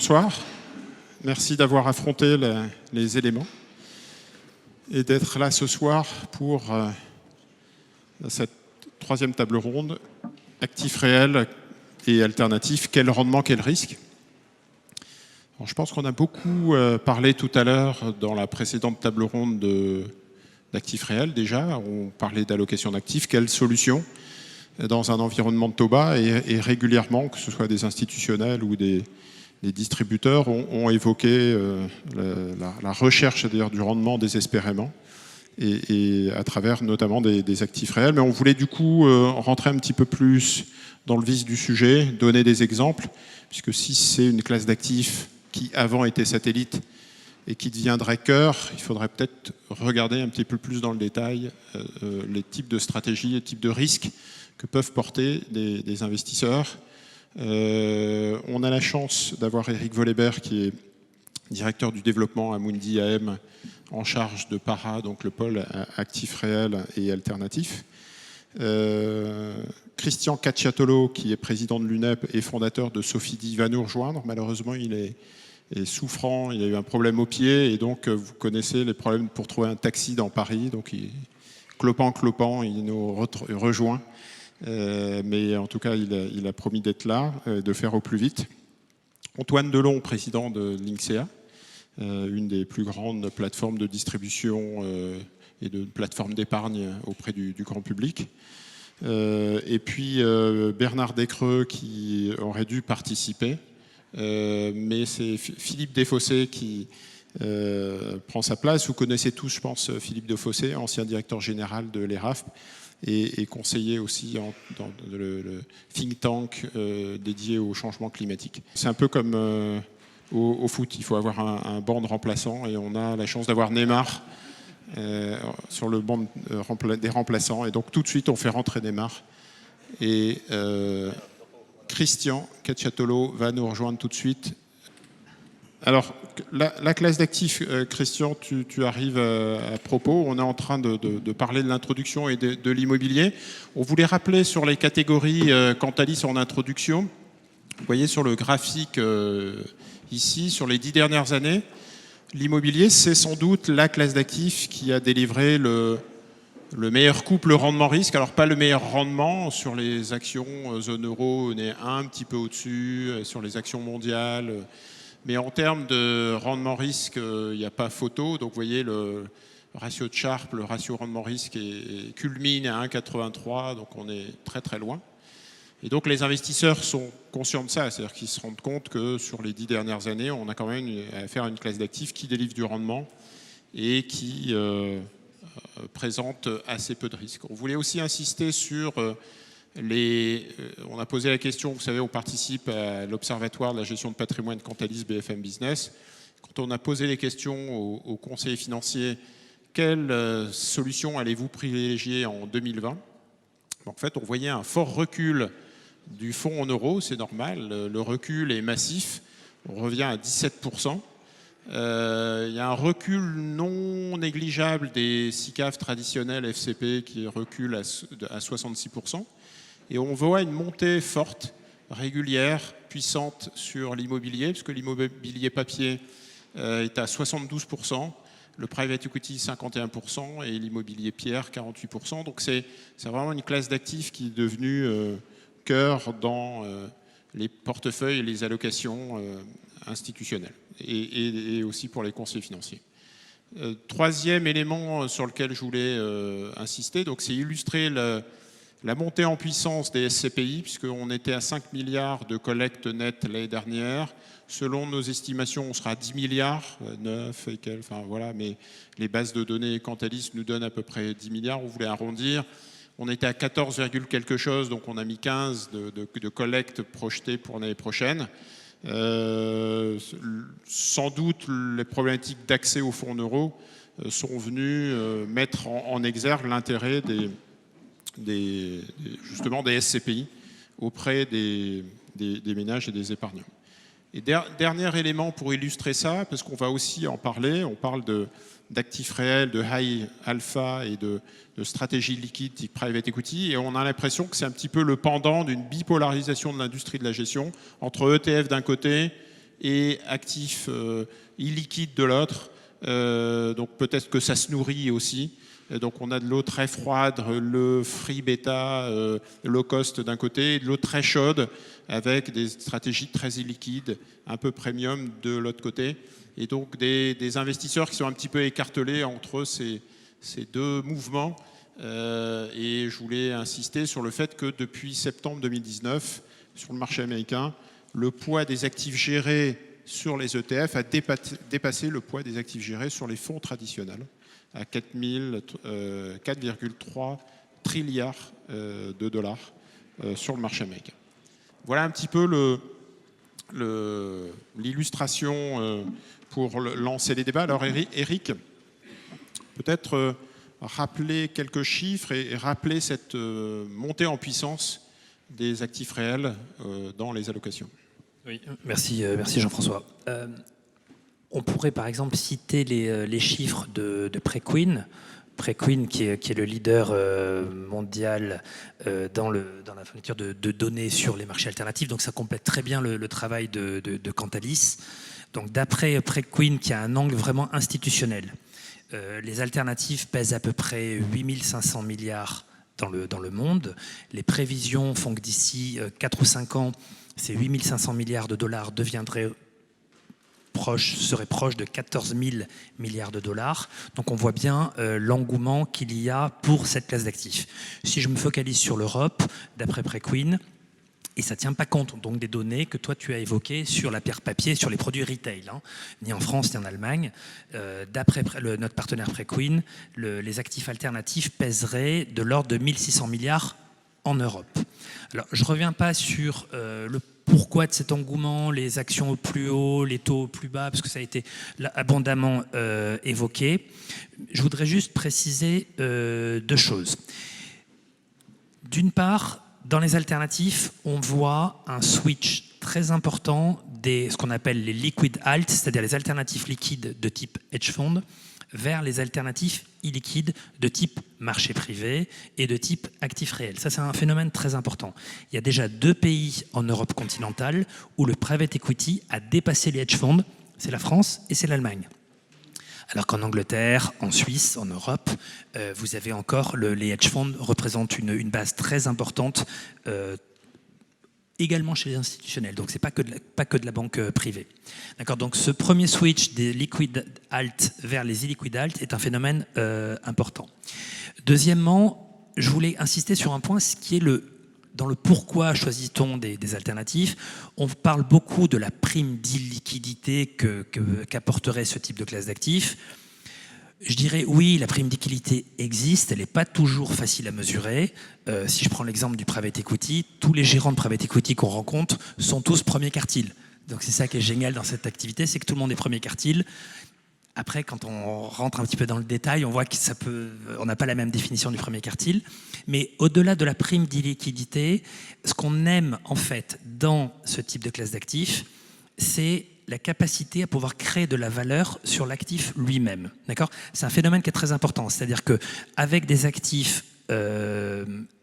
bonsoir. Merci d'avoir affronté les éléments et d'être là ce soir pour cette troisième table ronde, actifs réels et alternatifs, quel rendement, quel risque. Alors, je pense qu'on a beaucoup parlé tout à l'heure dans la précédente table ronde d'actifs réels déjà, on parlait d'allocation d'actifs, quelles solutions dans un environnement de taux bas et régulièrement, que ce soit des institutionnels ou des distributeurs, ont évoqué la recherche d'ailleurs du rendement désespérément et à travers notamment des actifs réels. Mais on voulait du coup rentrer un petit peu plus dans le vif du sujet, donner des exemples, puisque si c'est une classe d'actifs qui avant était satellite et qui deviendrait cœur, il faudrait peut-être regarder un petit peu plus dans le détail les types de stratégies, les types de risques que peuvent porter des investisseurs. On a la chance d'avoir Eric Vollebert qui est directeur du développement à Mundi AM en charge de PARA, donc le pôle actifs réels et alternatifs. Christian Cacciatolo qui est président de l'UNEP et fondateur de Sofidi va nous rejoindre. Malheureusement il est souffrant, il a eu un problème au pied et donc vous connaissez les problèmes pour trouver un taxi dans Paris, donc clopant, il nous rejoint. Mais en tout cas, il a promis d'être là, de faire au plus vite. Antoine Delon, président de Linksea, une des plus grandes plateformes de distribution et de plateformes d'épargne auprès du grand public. Et puis Bernard Descreux qui aurait dû participer, mais c'est Philippe Desfossés qui prend sa place. Vous connaissez tous, je pense, Philippe Desfossés, ancien directeur général de l'ERAFP, et conseiller aussi dans le think tank dédié au changement climatique. C'est un peu comme au foot, il faut avoir un banc de remplaçants et on a la chance d'avoir Neymar sur le banc des remplaçants. Et donc tout de suite, on fait rentrer Neymar. Et Christian Cacciatolo va nous rejoindre tout de suite. Alors, la classe d'actifs, Christian, tu arrives à propos. On est en train de parler de l'introduction et de l'immobilier. On voulait rappeler sur les catégories Cantalis en introduction. Vous voyez sur le graphique ici, sur les 10 dernières années, l'immobilier, c'est sans doute la classe d'actifs qui a délivré le meilleur couple rendement-risque. Alors, pas le meilleur rendement sur les actions zone euro, on est un petit peu au-dessus, sur les actions mondiales. Mais en termes de rendement-risque, il n'y a pas photo. Donc, vous voyez, le ratio de Sharpe, le ratio rendement-risque culmine à 1,83. Donc, on est très, très loin. Et donc, les investisseurs sont conscients de ça. C'est-à-dire qu'ils se rendent compte que sur les 10 dernières années, on a quand même affaire à une classe d'actifs qui délivre du rendement et qui présente assez peu de risques. On voulait aussi insister sur... on a posé la question, vous savez, on participe à l'Observatoire de la gestion de patrimoine Cantalis BFM Business. Quand on a posé les questions aux conseillers financiers, quelle solution allez-vous privilégier en 2020 ? En fait, on voyait un fort recul du fonds en euros, c'est normal, le recul est massif, on revient à 17%. Il y a un recul non négligeable des SICAV traditionnels FCP qui recule à 66%. Et on voit une montée forte, régulière, puissante sur l'immobilier, puisque l'immobilier papier est à 72%, le private equity 51% et l'immobilier pierre 48%. Donc c'est vraiment une classe d'actifs qui est devenue cœur dans les portefeuilles et les allocations institutionnelles et aussi pour les conseillers financiers. Troisième élément sur lequel je voulais insister, donc c'est illustrer la montée en puissance des SCPI, puisqu'on était à 5 milliards de collecte nette l'année dernière. Selon nos estimations, on sera à 10 milliards, 9 et quelques, enfin voilà, mais les bases de données Cantalis nous donnent à peu près 10 milliards, on voulait arrondir. On était à 14, quelque chose, donc on a mis 15 de collecte projetée pour l'année prochaine. Sans doute, les problématiques d'accès au fonds en euros sont venues mettre en exergue l'intérêt justement des SCPI auprès des ménages et des épargnants. Et dernier élément pour illustrer ça, parce qu'on va aussi en parler, on parle d'actifs réels, de high alpha et de stratégies liquides type private equity, et on a l'impression que c'est un petit peu le pendant d'une bipolarisation de l'industrie de la gestion entre ETF d'un côté et actifs illiquides de l'autre. Donc peut-être que ça se nourrit aussi. Donc on a de l'eau très froide, le free beta, low cost d'un côté, et de l'eau très chaude avec des stratégies très illiquides, un peu premium de l'autre côté. Et donc des investisseurs qui sont un petit peu écartelés entre ces deux mouvements. Et je voulais insister sur le fait que depuis septembre 2019, sur le marché américain, le poids des actifs gérés sur les ETF a dépassé le poids des actifs gérés sur les fonds traditionnels à 4,3 trilliards de dollars sur le marché américain. Voilà un petit peu l'illustration pour lancer les débats. Alors Eric, peut-être rappeler quelques chiffres et rappeler cette montée en puissance des actifs réels dans les allocations. Oui, merci Jean-François. On pourrait par exemple citer les chiffres de Preqin. Preqin qui est le leader mondial dans la fourniture de données sur les marchés alternatifs. Donc ça complète très bien le travail de Cantalis. Donc d'après Preqin, qui a un angle vraiment institutionnel, les alternatives pèsent à peu près 8500 milliards dans le monde. Les prévisions font que d'ici 4 ou 5 ans, ces 8500 milliards de dollars seraient proches de 14 000 milliards de dollars. Donc on voit bien l'engouement qu'il y a pour cette classe d'actifs. Si je me focalise sur l'Europe, d'après Preqin, et ça ne tient pas compte donc des données que toi tu as évoquées sur la pierre papier, sur les produits retail, ni en France ni en Allemagne. D'après notre partenaire Preqin, les actifs alternatifs pèseraient de l'ordre de 1600 milliards en Europe. Alors je ne reviens pas sur le pourquoi de cet engouement, les actions au plus haut, les taux au plus bas, parce que ça a été abondamment évoqué. Je voudrais juste préciser 2 choses. D'une part, dans les alternatifs, on voit un switch très important ce qu'on appelle les liquid alt, c'est-à-dire les alternatifs liquides de type hedge fund, vers les alternatifs illiquides de type marché privé et de type actif réel. Ça, c'est un phénomène très important. Il y a déjà 2 pays en Europe continentale où le private equity a dépassé les hedge funds, c'est la France et c'est l'Allemagne. Alors qu'en Angleterre, en Suisse, en Europe, vous avez encore les hedge funds représentent une base très importante également chez les institutionnels. Donc, ce n'est pas que de la banque privée. D'accord. Donc, ce premier switch des liquid alt vers les illiquid alt est un phénomène important. Deuxièmement, je voulais insister sur un point, ce qui est dans le pourquoi choisit-on des alternatifs. On parle beaucoup de la prime d'illiquidité qu'apporterait ce type de classe d'actifs. Je dirais oui, la prime d'illiquidité existe, elle n'est pas toujours facile à mesurer. Si je prends l'exemple du private equity, tous les gérants de private equity qu'on rencontre sont tous premier quartile. Donc c'est ça qui est génial dans cette activité, c'est que tout le monde est premier quartile. Après, quand on rentre un petit peu dans le détail, on voit que on n'a pas la même définition du premier quartile. Mais au-delà de la prime d'illiquidité, ce qu'on aime en fait dans ce type de classe d'actifs, c'est la capacité à pouvoir créer de la valeur sur l'actif lui-même. D'accord ? C'est un phénomène qui est très important. C'est-à-dire qu'avec des actifs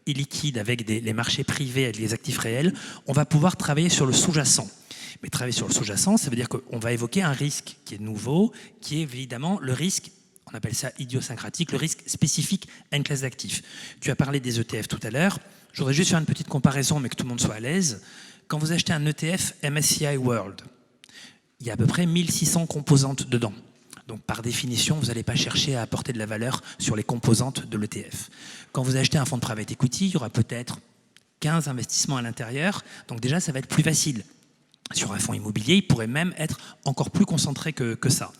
illiquides, avec les marchés privés, avec les actifs réels, on va pouvoir travailler sur le sous-jacent. Mais travailler sur le sous-jacent, ça veut dire qu'on va évoquer un risque qui est nouveau, qui est évidemment le risque, on appelle ça idiosyncratique, le risque spécifique à une classe d'actifs. Tu as parlé des ETF tout à l'heure. Je voudrais juste faire une petite comparaison, mais que tout le monde soit à l'aise. Quand vous achetez un ETF MSCI World, il y a à peu près 1600 composantes dedans. Donc par définition, vous n'allez pas chercher à apporter de la valeur sur les composantes de l'ETF. Quand vous achetez un fonds de private equity, il y aura peut-être 15 investissements à l'intérieur. Donc déjà, ça va être plus facile. Sur un fonds immobilier, il pourrait même être encore plus concentré que ça.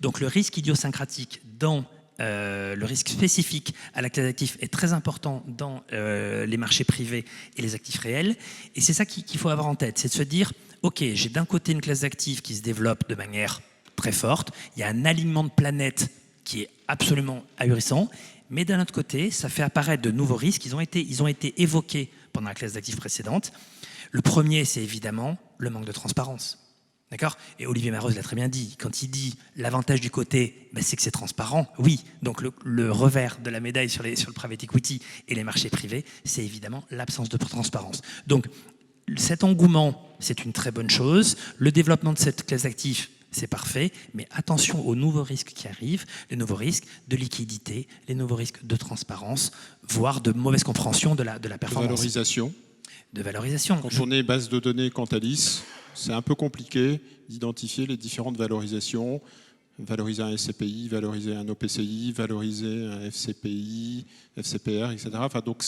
Donc le risque idiosyncratique le risque spécifique à la classe d'actifs est très important dans les marchés privés et les actifs réels. Et c'est ça qu'il faut avoir en tête, c'est de se dire, ok, j'ai d'un côté une classe d'actifs qui se développe de manière très forte, il y a un alignement de planètes qui est absolument ahurissant, mais d'un autre côté, ça fait apparaître de nouveaux risques. Ils ont été évoqués pendant la classe d'actifs précédente. Le premier, c'est évidemment le manque de transparence. D'accord ? Et Olivier Mareuze l'a très bien dit. Quand il dit l'avantage du côté, c'est que c'est transparent. Oui, donc le revers de la médaille sur le private equity et les marchés privés, c'est évidemment l'absence de transparence. Donc, cet engouement, c'est une très bonne chose. Le développement de cette classe d'actifs, c'est parfait, mais attention aux nouveaux risques qui arrivent, les nouveaux risques de liquidité, les nouveaux risques de transparence, voire de mauvaise compréhension de la performance. De valorisation. Quand on est base de données Cantalis, c'est un peu compliqué d'identifier les différentes valorisations. Valoriser un SCPI, valoriser un OPCI, valoriser un FCPI, FCPR, etc. Enfin, donc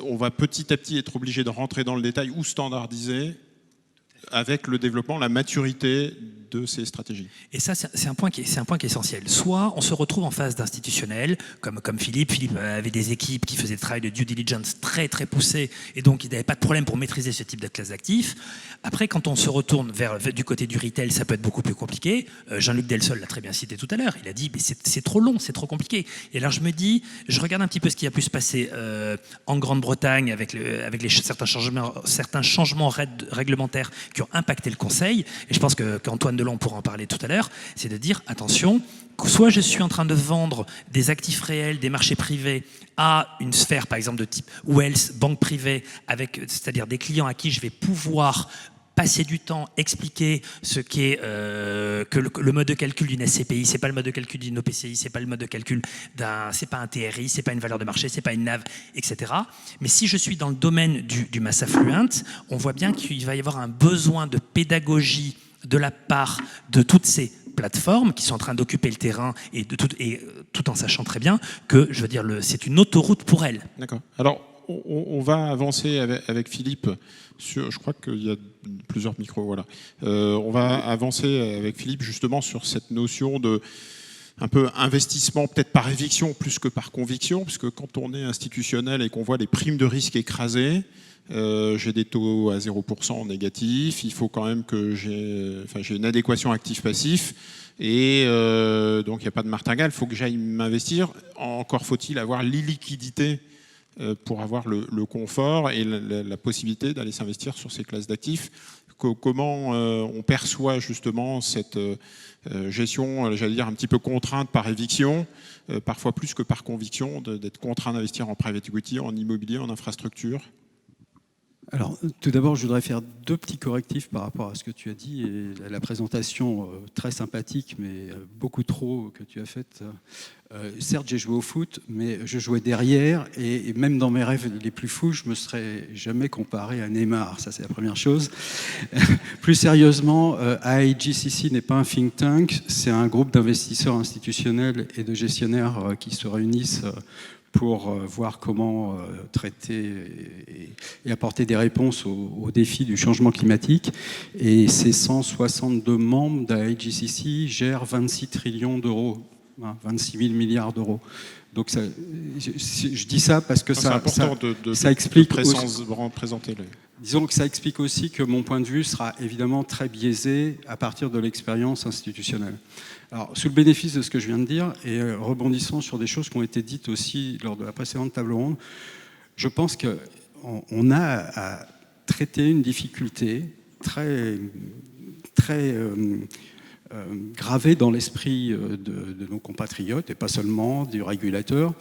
on va petit à petit être obligé de rentrer dans le détail ou standardiser avec le développement, la maturité de ces stratégies. Et ça, c'est un point qui est essentiel. Soit on se retrouve en phase d'institutionnel, comme Philippe. Philippe avait des équipes qui faisaient des travail de due diligence très très poussé, et donc il n'avait pas de problème pour maîtriser ce type de classe d'actifs. Après, quand on se retourne du côté du retail, ça peut être beaucoup plus compliqué. Jean-Luc Delsol l'a très bien cité tout à l'heure. Il a dit, mais c'est trop long, c'est trop compliqué. Et alors je me dis, je regarde un petit peu ce qui a pu se passer en Grande-Bretagne avec certains changements réglementaires qui ont impacté le Conseil. Et je pense qu'Antoine Delon pourra en parler tout à l'heure. C'est de dire, attention, soit je suis en train de vendre des actifs réels, des marchés privés à une sphère, par exemple, de type Wells, banque privée, c'est-à-dire des clients à qui je vais pouvoir passer du temps, expliquer ce qu'est que le mode de calcul d'une SCPI, c'est pas le mode de calcul d'une OPCI, c'est pas le mode de calcul c'est pas un TRI, c'est pas une valeur de marché, c'est pas une NAV, etc. Mais si je suis dans le domaine du mass affluent, on voit bien qu'il va y avoir un besoin de pédagogie de la part de toutes ces plateformes qui sont en train d'occuper le terrain et tout en sachant très bien que, je veux dire, c'est une autoroute pour elles. D'accord. Alors, on va avancer avec Philippe je crois qu'il y a plusieurs micros, voilà. On va avancer avec Philippe justement sur cette notion de un peu investissement peut-être par éviction plus que par conviction, puisque quand on est institutionnel et qu'on voit les primes de risque écrasées, j'ai des taux à 0% négatifs, il faut quand même que j'ai une adéquation actif-passif, et donc il n'y a pas de martingale, il faut que j'aille m'investir. Encore faut-il avoir l'illiquidité pour avoir le confort et la possibilité d'aller s'investir sur ces classes d'actifs. Comment on perçoit justement cette gestion, j'allais dire un petit peu contrainte par éviction, parfois plus que par conviction, d'être contraint d'investir en private equity, en immobilier, en infrastructure? Alors, tout d'abord, je voudrais faire deux petits correctifs par rapport à ce que tu as dit et à la présentation très sympathique, mais beaucoup trop que tu as faite. Certes, j'ai joué au foot, mais je jouais derrière et même dans mes rêves les plus fous, je ne me serais jamais comparé à Neymar. Ça, c'est la première chose. Plus sérieusement, AIGCC n'est pas un think tank, c'est un groupe d'investisseurs institutionnels et de gestionnaires qui se réunissent pour voir comment traiter et apporter des réponses aux défis du changement climatique. Et ces 162 membres d'AIGCC gèrent 26 trillions d'euros, 26 000 milliards d'euros. Donc ça, je dis ça parce que ça explique présenter disons que ça explique aussi que mon point de vue sera évidemment très biaisé à partir de l'expérience institutionnelle. Alors, sous le bénéfice de ce que je viens de dire, et rebondissant sur des choses qui ont été dites aussi lors de la précédente table ronde, je pense qu'on a à traiter une difficulté très, très gravée dans l'esprit de nos compatriotes, et pas seulement du régulateur,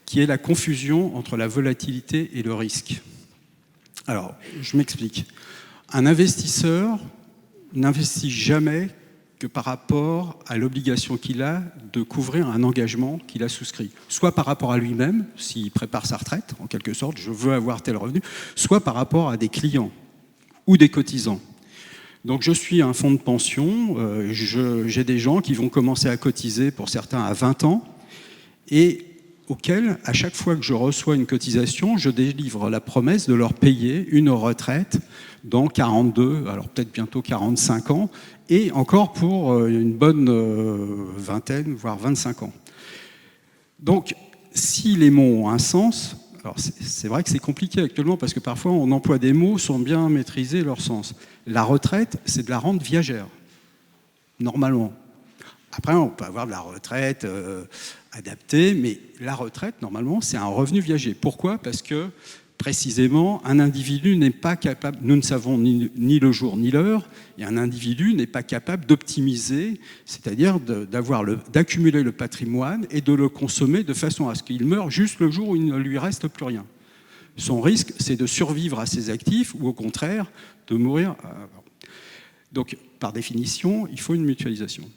qui est la confusion entre la volatilité et le risque. Alors, je m'explique. Un investisseur n'investit jamais que par rapport à l'obligation qu'il a de couvrir un engagement qu'il a souscrit. Soit par rapport à lui-même, s'il prépare sa retraite, en quelque sorte, je veux avoir tel revenu, soit par rapport à des clients ou des cotisants. Donc je suis un fonds de pension, j'ai des gens qui vont commencer à cotiser, pour certains à 20 ans, et auxquels, à chaque fois que je reçois une cotisation, je délivre la promesse de leur payer une retraite dans 42, alors peut-être bientôt 45 ans, et encore pour une bonne vingtaine, voire 25 ans. Donc, si les mots ont un sens, alors c'est vrai que c'est compliqué actuellement, parce que parfois on emploie des mots sans bien maîtriser leur sens. La retraite, c'est de la rente viagère, normalement. Après, on peut avoir de la retraite adaptée, mais la retraite, normalement, c'est un revenu viager. Pourquoi ? Parce que, précisément, un individu n'est pas capable, nous ne savons ni le jour ni l'heure, et un individu n'est pas capable d'optimiser, c'est-à-dire d'accumuler le patrimoine et de le consommer de façon à ce qu'il meure juste le jour où il ne lui reste plus rien. Son risque, c'est de survivre à ses actifs ou au contraire de mourir. Donc, par définition, il faut une mutualisation.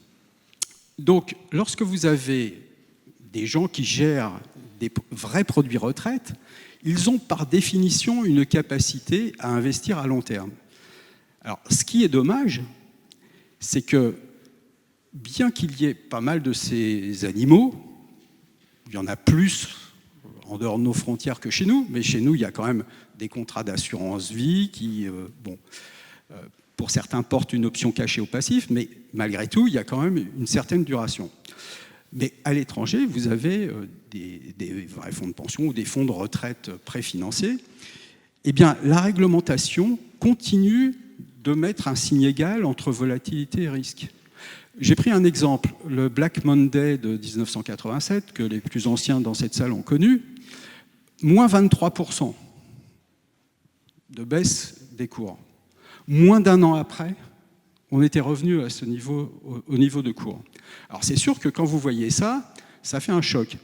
Donc, lorsque vous avez des gens qui gèrent des vrais produits retraite, ils ont par définition une capacité à investir à long terme. Alors, ce qui est dommage, c'est que bien qu'il y ait pas mal de ces animaux, il y en a plus en dehors de nos frontières que chez nous, mais chez nous, il y a quand même des contrats d'assurance vie qui, pour certains, portent une option cachée au passif, mais malgré tout, il y a quand même une certaine duration. Mais à l'étranger, vous avez des vrais fonds de pension ou des fonds de retraite préfinancés. Eh bien, la réglementation continue de mettre un signe égal entre volatilité et risque. J'ai pris un exemple, le Black Monday de 1987, que les plus anciens dans cette salle ont connu, moins 23% de baisse des cours. Moins d'un an après, on était revenu à ce niveau, au niveau de cours. Alors c'est sûr que quand vous voyez ça, ça fait un choc.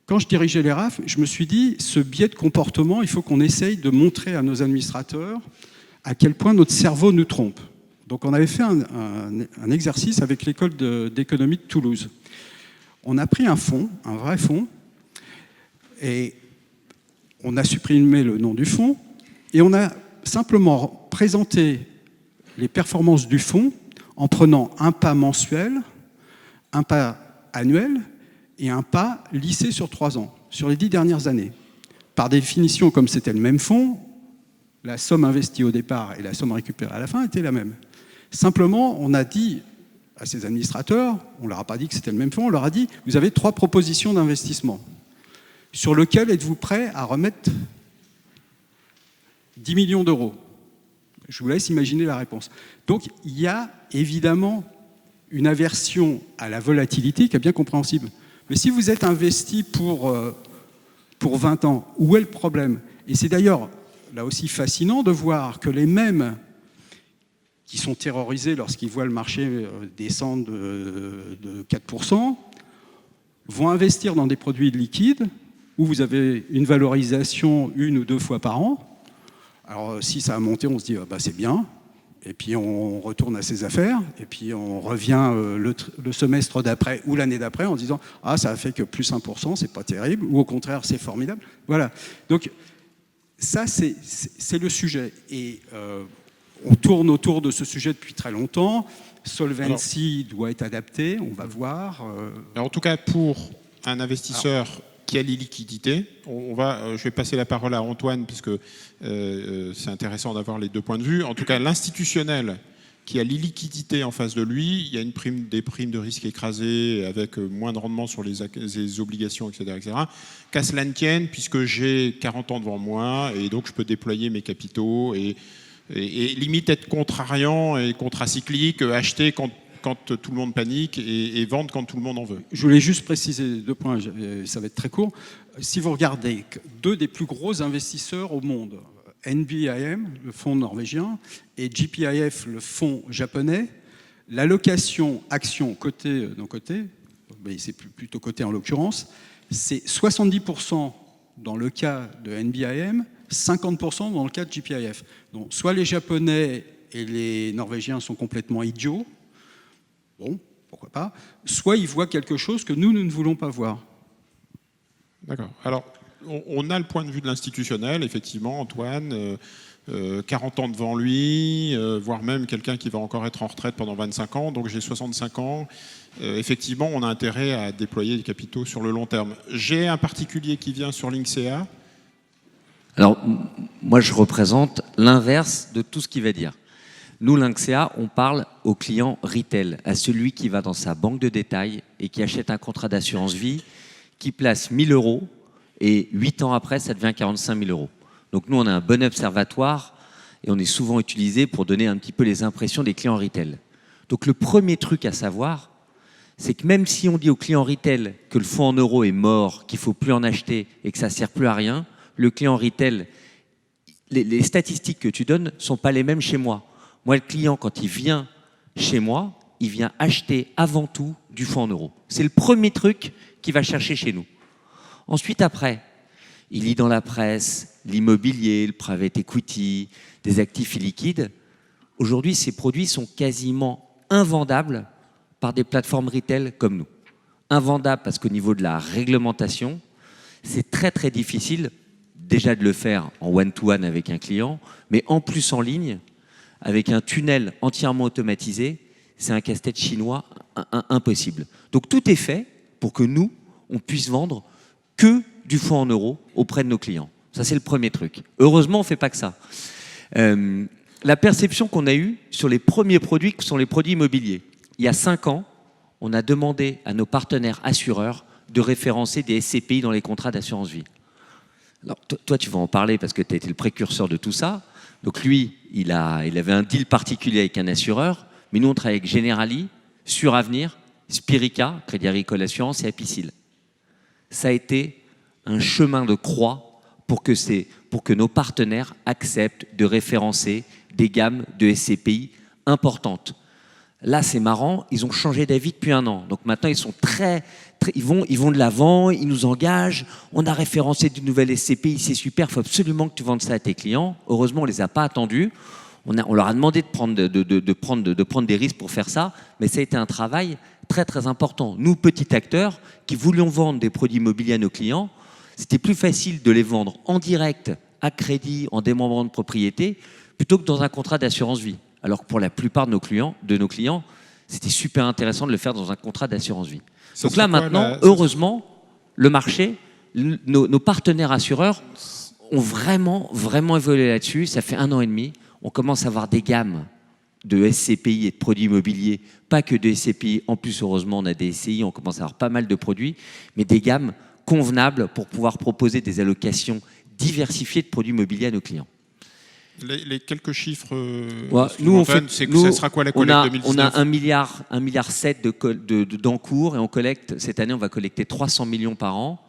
Quand je dirigeais les RAF, je me suis dit, ce biais de comportement, il faut qu'on essaye de montrer à nos administrateurs à quel point notre cerveau nous trompe. Donc on avait fait un exercice avec l'école d'économie de Toulouse. On a pris un fonds, un vrai fonds, et on a supprimé le nom du fonds, et on a simplement présenté les performances du fonds en prenant un pas mensuel, un pas annuel et un pas lissé sur 3 ans, sur les 10 dernières années. Par définition, comme c'était le même fonds, la somme investie au départ et la somme récupérée à la fin étaient la même. Simplement, on a dit à ces administrateurs, on ne leur a pas dit que c'était le même fonds, on leur a dit, vous avez 3 propositions d'investissement. Sur lequel êtes-vous prêt à remettre 10 millions d'euros? Je vous laisse imaginer la réponse. Donc, il y a évidemment une aversion à la volatilité qui est bien compréhensible. Mais si vous êtes investi pour 20 ans, où est le problème? Et c'est d'ailleurs, là aussi, fascinant de voir que les mêmes qui sont terrorisés lorsqu'ils voient le marché descendre de 4%, vont investir dans des produits liquides où vous avez une valorisation 1 ou 2 fois par an. Alors si ça a monté, on se dit bah, c'est bien, et puis on retourne à ses affaires, et puis on revient le semestre d'après ou l'année d'après en se disant ah ça a fait que plus 1%, c'est pas terrible, ou au contraire c'est formidable. Voilà. Donc ça c'est le sujet. Et on tourne autour de ce sujet depuis très longtemps. Solvency doit être adapté, on va voir. Alors, en tout cas, pour un investisseur qui a les liquidités, je vais passer la parole à Antoine, puisque c'est intéressant d'avoir les 2 points de vue. En tout cas, l'institutionnel qui a les liquidités en face de lui, il y a des primes de risque écrasées avec moins de rendement sur les obligations, etc. Qu'à cela ne tienne, puisque j'ai 40 ans devant moi, et donc je peux déployer mes capitaux et limite être contrariant et contracyclique, acheter quand tout le monde panique et vendre quand tout le monde en veut. Je voulais juste préciser 2 points, ça va être très court. Si vous regardez 2 des plus gros investisseurs au monde, NBIM, le fonds norvégien, et GPIF, le fonds japonais, l'allocation action côté non côté, c'est plutôt côté en l'occurrence, c'est 70% dans le cas de NBIM, 50% dans le cas de GPIF. Donc, soit les Japonais et les Norvégiens sont complètement idiots, bon, pourquoi pas, soit ils voient quelque chose que nous ne voulons pas voir. D'accord. Alors, on a le point de vue de l'institutionnel, effectivement, Antoine, 40 ans devant lui, voire même quelqu'un qui va encore être en retraite pendant 25 ans, donc j'ai 65 ans. Effectivement, on a intérêt à déployer des capitaux sur le long terme. J'ai un particulier qui vient sur l'INXEA. Alors, moi, je représente l'inverse de tout ce qu'il va dire. Nous, l'INXEA, on parle au client retail, à celui qui va dans sa banque de détail et qui achète un contrat d'assurance vie, qui place 1 000 € et 8 ans après, ça devient 45 000 €. Donc nous, on a un bon observatoire et on est souvent utilisé pour donner un petit peu les impressions des clients retail. Donc le premier truc à savoir, c'est que même si on dit aux clients retail que le fonds en euros est mort, qu'il ne faut plus en acheter et que ça ne sert plus à rien, le client retail, les statistiques que tu donnes ne sont pas les mêmes chez moi. Moi, le client, quand il vient chez moi, il vient acheter avant tout du fonds en euros. C'est le premier truc qu'il va chercher chez nous. Ensuite, après, il lit dans la presse l'immobilier, le private equity, des actifs illiquides. Aujourd'hui, ces produits sont quasiment invendables par des plateformes retail comme nous. Invendables parce qu'au niveau de la réglementation, c'est très très difficile déjà de le faire en one-to-one avec un client, mais en plus en ligne, avec un tunnel entièrement automatisé, c'est un casse-tête chinois impossible. Donc tout est fait pour que nous, on puisse vendre que du fonds en euros auprès de nos clients. Ça, c'est le premier truc. Heureusement, on ne fait pas que ça. La perception qu'on a eue sur les premiers produits, qui sont les produits immobiliers, il y a 5 ans, on a demandé à nos partenaires assureurs de référencer des SCPI dans les contrats d'assurance vie. Alors, toi, tu vas en parler parce que tu as été le précurseur de tout ça. Donc lui, il avait un deal particulier avec un assureur, mais nous, on travaille avec Generali, Suravenir, Spirica, Crédit Agricole Assurance et Apicil. Ça a été un chemin de croix pour que nos partenaires acceptent de référencer des gammes de SCPI importantes. Là, c'est marrant, ils ont changé d'avis depuis 1 an. Donc maintenant, ils sont ils vont de l'avant, ils nous engagent. On a référencé de nouvelles SCPI, c'est super, il faut absolument que tu vendes ça à tes clients. Heureusement, on ne les a pas attendus. On leur a demandé de prendre des risques pour faire ça, mais ça a été un travail très très important. Nous, petits acteurs, qui voulions vendre des produits immobiliers à nos clients, c'était plus facile de les vendre en direct, à crédit, en démembrement de propriété, plutôt que dans un contrat d'assurance vie. Alors que pour la plupart de nos clients, c'était super intéressant de le faire dans un contrat d'assurance vie. Donc là maintenant, heureusement, le marché, nos partenaires assureurs ont vraiment, vraiment évolué là-dessus. Ça fait 1 an et demi. On commence à avoir des gammes de SCPI et de produits immobiliers, pas que de SCPI. En plus, heureusement, on a des SCI, on commence à avoir pas mal de produits, mais des gammes convenables pour pouvoir proposer des allocations diversifiées de produits immobiliers à nos clients. Les quelques chiffres, nous, ça sera quoi la collecte 2019 On a 1,7 milliard d'encours et on collecte, cette année, on va collecter 300 millions par an.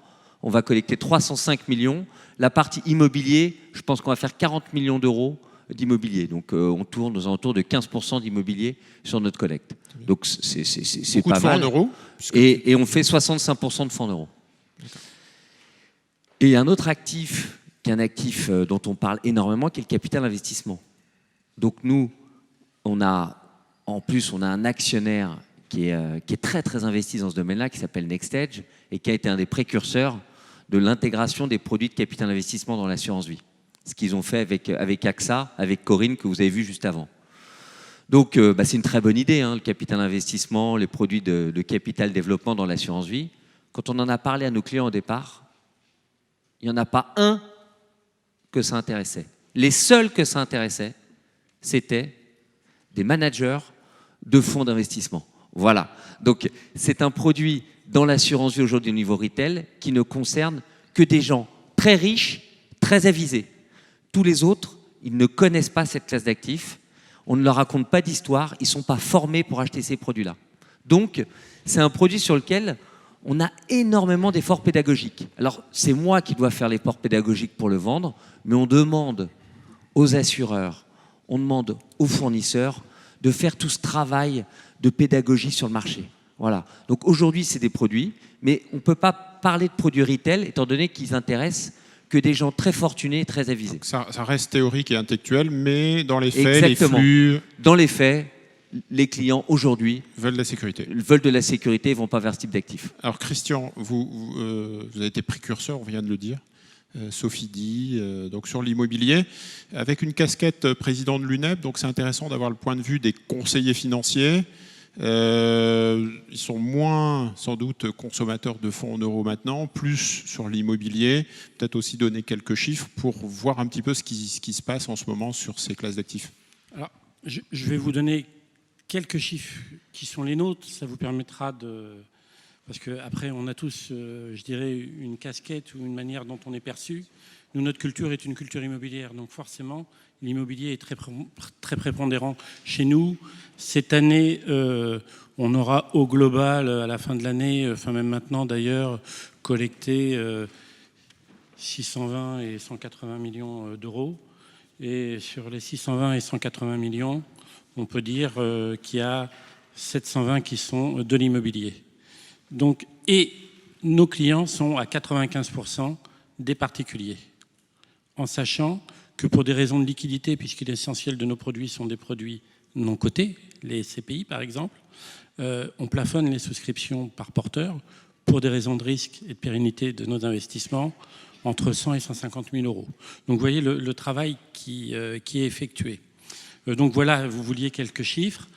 On va collecter 305 millions. La partie immobilier, je pense qu'on va faire 40 millions d'euros d'immobilier. Donc, on tourne aux alentours de 15% d'immobilier sur notre collecte. Donc, c'est pas mal. Beaucoup de fonds en euros et on fait 65% de fonds en euros. Et un autre actif qui est un actif dont on parle énormément, qui est le capital investissement. Donc nous, on a un actionnaire qui est très très investi dans ce domaine-là, qui s'appelle NextEdge, et qui a été un des précurseurs de l'intégration des produits de capital investissement dans l'assurance vie. Ce qu'ils ont fait avec AXA, avec Corinne, que vous avez vu juste avant. Donc c'est une très bonne idée, le capital investissement, les produits de capital développement dans l'assurance vie. Quand on en a parlé à nos clients au départ, il n'y en a pas un que ça intéressait. Les seuls que ça intéressait, c'était des managers de fonds d'investissement. Voilà. Donc, c'est un produit dans l'assurance vie aujourd'hui au niveau retail qui ne concerne que des gens très riches, très avisés. Tous les autres, ils ne connaissent pas cette classe d'actifs. On ne leur raconte pas d'histoire. Ils ne sont pas formés pour acheter ces produits-là. Donc, c'est un produit sur lequel on a énormément d'efforts pédagogiques. Alors, c'est moi qui dois faire l'effort pédagogique pour le vendre, mais on demande aux assureurs, on demande aux fournisseurs de faire tout ce travail de pédagogie sur le marché. Voilà. Donc aujourd'hui, c'est des produits, mais on ne peut pas parler de produits retail étant donné qu'ils intéressent que des gens très fortunés et très avisés. Donc ça reste théorique et intellectuel, mais dans les faits, exactement. Les flux... Dans les faits, les clients aujourd'hui veulent de la sécurité. Veulent de la sécurité et ne vont pas vers ce type d'actifs. Alors Christian, vous avez été précurseur, on vient de le dire, Sofidy, donc sur l'immobilier, avec une casquette président de l'UNEP, donc c'est intéressant d'avoir le point de vue des conseillers financiers. Ils sont moins sans doute consommateurs de fonds en euros maintenant, plus sur l'immobilier, peut-être aussi donner quelques chiffres pour voir un petit peu ce qui se passe en ce moment sur ces classes d'actifs. Alors, je vais vous donner quelques chiffres qui sont les nôtres, ça vous permettra de... Parce qu'après, on a tous, je dirais, une casquette ou une manière dont on est perçu. Nous, notre culture est une culture immobilière, donc forcément, l'immobilier est très prépondérant chez nous. Cette année, on aura au global, à la fin de l'année, enfin même maintenant d'ailleurs, collecté 620 et 180 millions d'euros. Et sur les 620 et 180 millions, on peut dire qu'il y a 720 qui sont de l'immobilier. Donc, et nos clients sont à 95% des particuliers, en sachant que pour des raisons de liquidité, puisque l'essentiel de nos produits sont des produits non cotés, les SCPI par exemple, on plafonne les souscriptions par porteur pour des raisons de risque et de pérennité de nos investissements entre 100 et 150 000 euros. Donc vous voyez le travail qui est effectué. Donc voilà, vous vouliez quelques chiffres.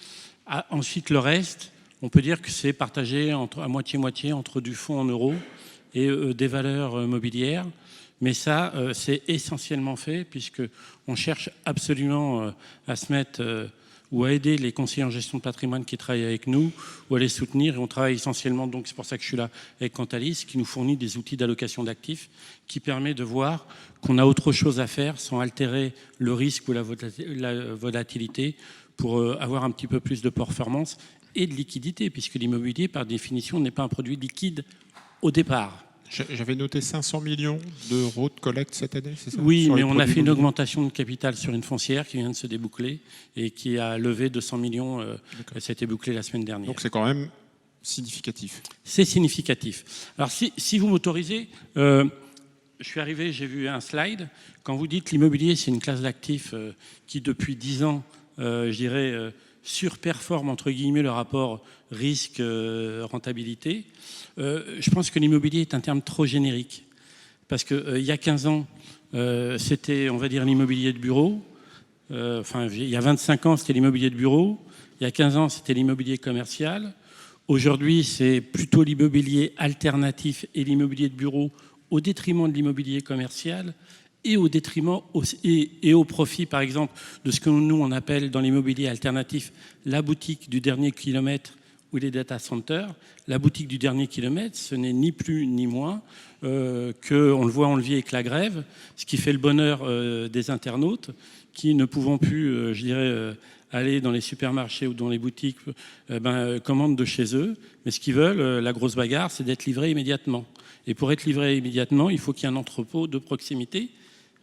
Ensuite, le reste, on peut dire que c'est partagé à moitié-moitié entre du fonds en euros et des valeurs mobilières. Mais ça, c'est essentiellement fait puisqu'on cherche absolument à se mettre ou à aider les conseillers en gestion de patrimoine qui travaillent avec nous ou à les soutenir. Et on travaille essentiellement, donc c'est pour ça que je suis là, avec Cantalis, qui nous fournit des outils d'allocation d'actifs qui permet de voir qu'on a autre chose à faire sans altérer le risque ou la volatilité pour avoir un petit peu plus de performance et de liquidité, puisque l'immobilier, par définition, n'est pas un produit liquide au départ. J'avais noté 500 millions d'euros de collecte cette année, c'est ça? Oui, Sur mais les on a produits fait une immobiliers. augmentation de capital sur une foncière qui vient de se déboucler et qui a levé 200 millions. Ça a été bouclé la semaine dernière. Donc c'est quand même significatif. C'est significatif. Alors si vous m'autorisez, je suis arrivé, j'ai vu un slide. Quand vous dites l'immobilier, c'est une classe d'actifs qui depuis 10 ans, je dirais, surperforme entre guillemets le rapport risque-rentabilité. Je pense que l'immobilier est un terme trop générique. Parce qu'il y a 15 ans, c'était, on va dire, l'immobilier de bureau. Il y a 25 ans, c'était l'immobilier de bureau. Il y a 15 ans, c'était l'immobilier commercial. Aujourd'hui, c'est plutôt l'immobilier alternatif et l'immobilier de bureau au détriment de l'immobilier commercial et au détriment et au profit, par exemple, de ce que nous, on appelle dans l'immobilier alternatif la boutique du dernier kilomètre ou les data centers. La boutique du dernier kilomètre, ce n'est ni plus ni moins que, on le vit avec la grève, ce qui fait le bonheur des internautes qui ne pouvant plus, aller dans les supermarchés ou dans les boutiques, commandent de chez eux. Mais ce qu'ils veulent, la grosse bagarre, c'est d'être livré immédiatement. Et pour être livré immédiatement, il faut qu'il y ait un entrepôt de proximité.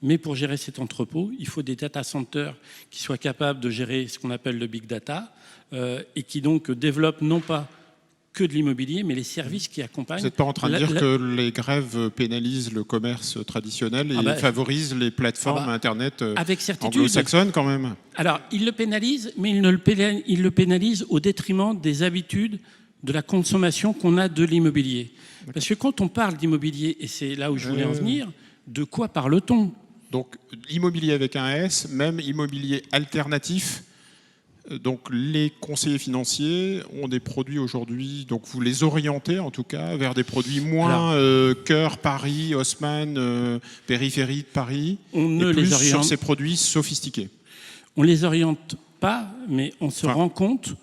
Mais pour gérer cet entrepôt, il faut des data centers qui soient capables de gérer ce qu'on appelle le big data et qui donc développent non pas que de l'immobilier, mais les services qui accompagnent. Vous n'êtes pas en train de dire que les grèves pénalisent le commerce traditionnel et favorisent les plateformes Internet anglo-saxonnes quand même? Alors, ils le pénalisent, mais ils le pénalisent au détriment des habitudes de la consommation qu'on a de l'immobilier. Parce que quand on parle d'immobilier, et c'est là où je voulais en venir, de quoi parle-t-on? Donc, immobilier avec un S, même immobilier alternatif. Donc, les conseillers financiers ont des produits aujourd'hui, donc vous les orientez en tout cas vers des produits moins cœur Paris, Haussmann, périphérie de Paris, sur ces produits sophistiqués. On ne les oriente pas, mais on se rend compte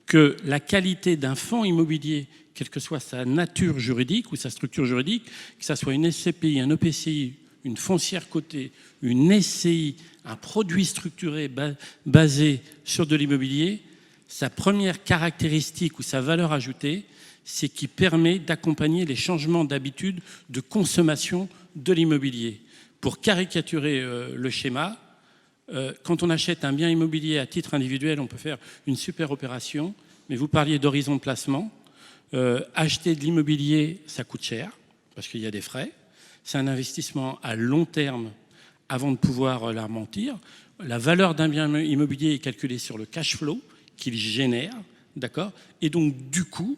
que la qualité d'un fonds immobilier, quelle que soit sa nature juridique ou sa structure juridique, que ce soit une SCPI, un EPCI, une foncière cotée, une SCI, un produit structuré basé sur de l'immobilier, sa première caractéristique ou sa valeur ajoutée, c'est qu'il permet d'accompagner les changements d'habitude de consommation de l'immobilier. Pour caricaturer le schéma, quand on achète un bien immobilier à titre individuel, on peut faire une super opération, mais vous parliez d'horizon de placement. Acheter de l'immobilier, ça coûte cher, parce qu'il y a des frais. C'est un investissement à long terme avant de pouvoir l'amortir. La valeur d'un bien immobilier est calculée sur le cash flow qu'il génère, d'accord? Et donc, du coup,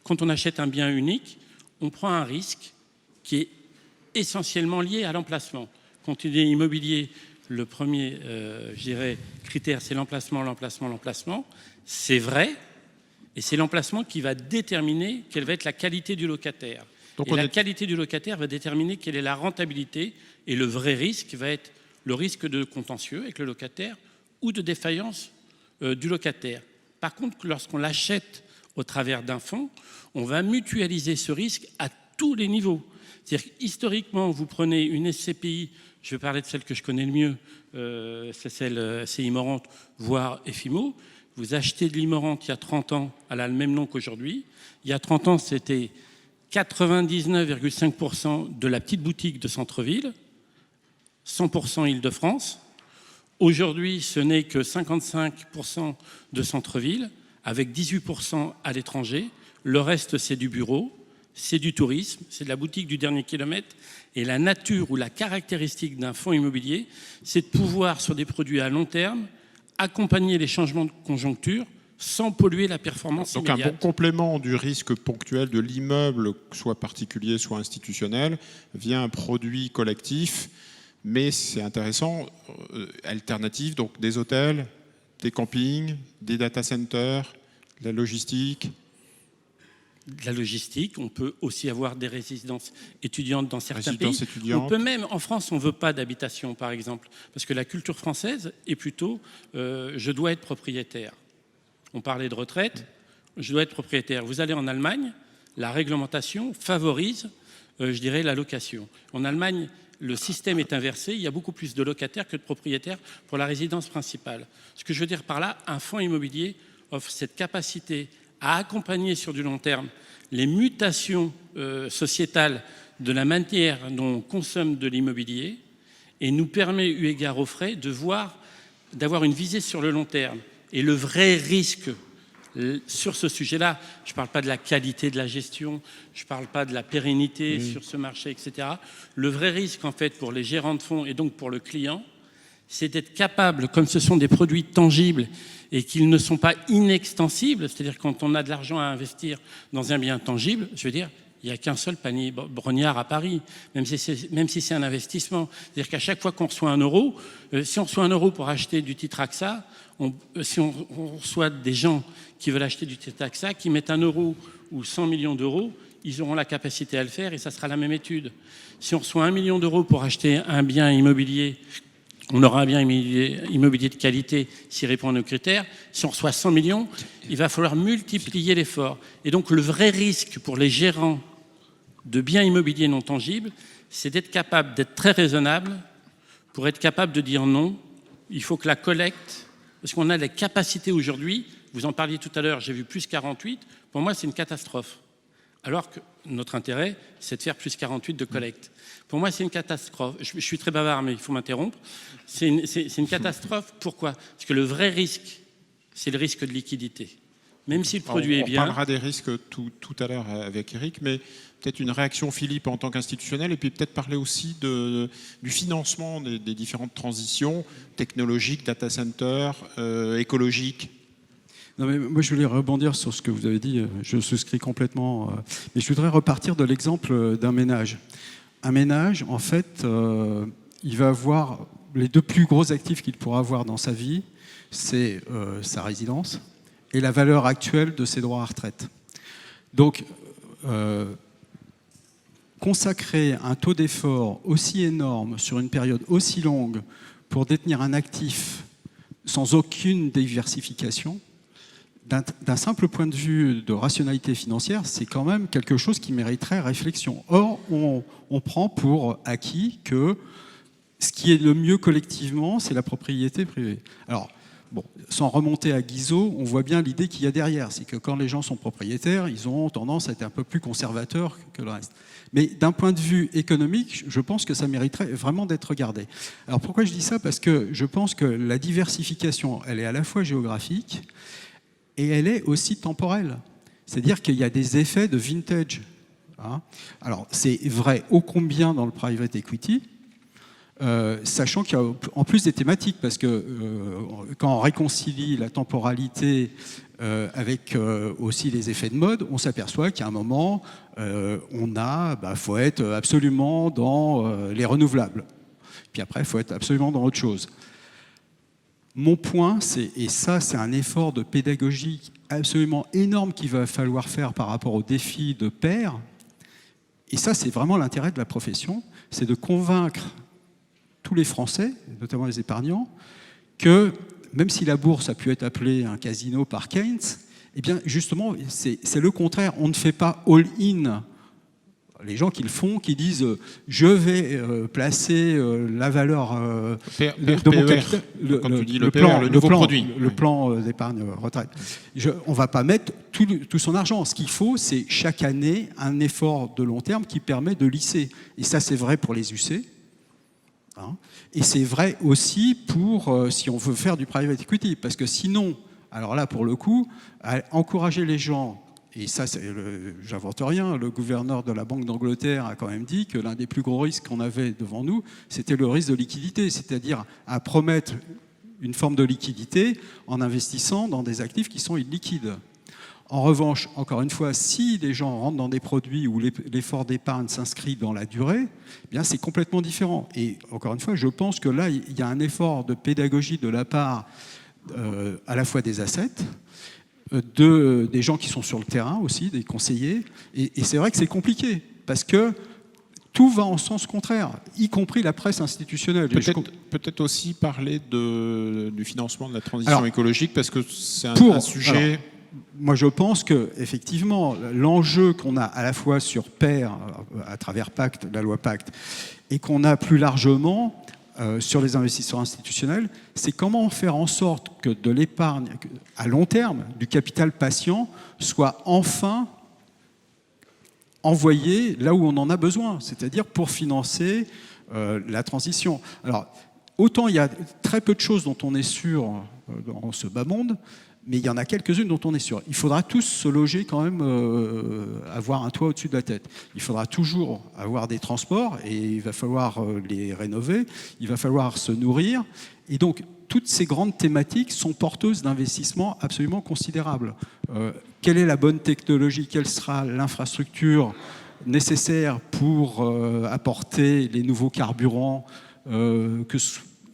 quand on achète un bien unique, on prend un risque qui est essentiellement lié à l'emplacement. Quand il est immobilier, le premier, critère, c'est l'emplacement, l'emplacement, l'emplacement. C'est vrai, et c'est l'emplacement qui va déterminer quelle va être la qualité du locataire. Et la qualité du locataire va déterminer quelle est la rentabilité, et le vrai risque va être le risque de contentieux avec le locataire ou de défaillance du locataire. Par contre, lorsqu'on l'achète au travers d'un fonds, on va mutualiser ce risque à tous les niveaux. C'est-à-dire qu'historiquement, vous prenez une SCPI, je vais parler de celle que je connais le mieux, c'est celle CI-Morante, voire FIMO. Vous achetez de l'Imorante il y a 30 ans, elle a le même nom qu'aujourd'hui. Il y a 30 ans, c'était 99,5% de la petite boutique de centre-ville, 100% Île-de-France. Aujourd'hui, ce n'est que 55% de centre-ville, avec 18% à l'étranger. Le reste, c'est du bureau. c'est du tourisme, c'est de la boutique du dernier kilomètre. Et la nature ou la caractéristique d'un fonds immobilier, c'est de pouvoir, sur des produits à long terme, accompagner les changements de conjoncture sans polluer la performance Donc immédiate. un bon complément du risque ponctuel de l'immeuble, soit particulier, soit institutionnel, via un produit collectif. Mais c'est intéressant, alternative, donc des hôtels, des campings, des data centers, la logistique. De la logistique, on peut aussi avoir des résidences étudiantes dans certains Résidences pays. étudiantes. On peut même, en France, on ne veut pas d'habitation, par exemple, parce que la culture française est plutôt je dois être propriétaire. On parlait de retraite, je dois être propriétaire. Vous allez en Allemagne, la réglementation favorise, je dirais, la location. En Allemagne, le système est inversé, il y a beaucoup plus de locataires que de propriétaires pour la résidence principale. Ce que je veux dire par là, un fonds immobilier offre cette capacité à accompagner sur du long terme les mutations sociétales de la manière dont on consomme de l'immobilier et nous permet, eu égard aux frais, d'avoir une visée sur le long terme. Et le vrai risque sur ce sujet-là, je ne parle pas de la qualité de la gestion, je ne parle pas de la pérennité sur ce marché, etc. Le vrai risque, en fait, pour les gérants de fonds et donc pour le client, c'est d'être capable, comme ce sont des produits tangibles et qu'ils ne sont pas inextensibles, c'est-à-dire quand on a de l'argent à investir dans un bien tangible, je veux dire, il n'y a qu'un seul panier Brognard à Paris, même si c'est un investissement. C'est-à-dire qu'à chaque fois qu'on reçoit 1 euro, si on reçoit 1 euro pour acheter du titre AXA, si on reçoit des gens qui veulent acheter du titre AXA, qui mettent 1 euro ou 100 millions d'euros, ils auront la capacité à le faire et ça sera la même étude. Si on reçoit 1 million d'euros pour acheter un bien immobilier, on aura un bien immobilier de qualité s'il répond à nos critères. Si on reçoit 100 millions, il va falloir multiplier l'effort. Et donc le vrai risque pour les gérants de biens immobiliers non tangibles, c'est d'être capable d'être très raisonnable pour être capable de dire non. Il faut que la collecte, parce qu'on a les capacités aujourd'hui, vous en parliez tout à l'heure, j'ai vu plus 48, pour moi c'est une catastrophe. Alors que notre intérêt, c'est de faire plus 48 de collecte. Pour moi, c'est une catastrophe. Je suis très bavard, mais il faut m'interrompre. C'est une catastrophe. Pourquoi? Parce que le vrai risque, c'est le risque de liquidité. Même si le produit est bien... On parlera des risques tout à l'heure avec Eric, mais peut-être une réaction, Philippe, en tant qu'institutionnel, et puis peut-être parler aussi du financement des différentes transitions technologiques, data center, écologiques. Non, mais moi, je voulais rebondir sur ce que vous avez dit. Je souscris complètement. Mais je voudrais repartir de l'exemple d'un ménage. Un ménage, en fait, il va avoir les 2 plus gros actifs qu'il pourra avoir dans sa vie, c'est sa résidence et la valeur actuelle de ses droits à retraite. Donc, consacrer un taux d'effort aussi énorme sur une période aussi longue pour détenir un actif sans aucune diversification, d'un simple point de vue de rationalité financière, c'est quand même quelque chose qui mériterait réflexion. Or, on prend pour acquis que ce qui est le mieux collectivement, c'est la propriété privée. Alors, bon, sans remonter à Guizot, on voit bien l'idée qu'il y a derrière. C'est que quand les gens sont propriétaires, ils ont tendance à être un peu plus conservateurs que le reste. Mais d'un point de vue économique, je pense que ça mériterait vraiment d'être regardé. Alors pourquoi je dis ça? Parce que je pense que la diversification, elle est à la fois géographique, et elle est aussi temporelle. C'est-à-dire qu'il y a des effets de vintage. Alors, c'est vrai ô combien dans le private equity, sachant qu'il y a en plus des thématiques, parce que quand on réconcilie la temporalité avec aussi les effets de mode, on s'aperçoit qu'à un moment, faut être absolument dans les renouvelables. Puis après, il faut être absolument dans autre chose. Mon point, et ça c'est un effort de pédagogie absolument énorme qu'il va falloir faire par rapport aux défis de pair, et ça c'est vraiment l'intérêt de la profession, c'est de convaincre tous les Français, notamment les épargnants, que même si la bourse a pu être appelée un casino par Keynes, eh bien justement c'est le contraire, on ne fait pas all-in. Les gens qui le font, qui disent je vais placer la valeur de mon capital, le plan d'épargne retraite. On ne va pas mettre tout son argent. Ce qu'il faut, c'est chaque année un effort de long terme qui permet de lisser. Et ça, c'est vrai pour les UC. Et c'est vrai aussi pour si on veut faire du private equity. Parce que sinon, alors là, pour le coup, encourager les gens Et ça, j'invente rien, le gouverneur de la Banque d'Angleterre a quand même dit que l'un des plus gros risques qu'on avait devant nous, c'était le risque de liquidité, c'est-à-dire à promettre une forme de liquidité en investissant dans des actifs qui sont illiquides. En revanche, encore une fois, si les gens rentrent dans des produits où l'effort d'épargne s'inscrit dans la durée, eh bien c'est complètement différent. Et encore une fois, je pense que là, il y a un effort de pédagogie de la part à la fois des assets, des gens qui sont sur le terrain aussi, des conseillers. Et c'est vrai que c'est compliqué, parce que tout va en sens contraire, y compris la presse institutionnelle. Peut-être aussi parler du financement de la transition écologique, parce que c'est un sujet... Moi, je pense qu'effectivement, l'enjeu qu'on a à la fois sur PER, à travers Pacte, la loi Pacte, et qu'on a plus largement sur les investisseurs institutionnels, c'est comment faire en sorte que de l'épargne à long terme, du capital patient, soit enfin envoyé là où on en a besoin, c'est-à-dire pour financer la transition. Alors, autant il y a très peu de choses dont on est sûr dans ce bas monde, mais il y en a quelques-unes dont on est sûr. Il faudra tous se loger quand même, avoir un toit au-dessus de la tête. Il faudra toujours avoir des transports et il va falloir les rénover, il va falloir se nourrir. Et donc, toutes ces grandes thématiques sont porteuses d'investissements absolument considérables. Quelle est la bonne technologie? Quelle sera l'infrastructure nécessaire pour apporter les nouveaux carburants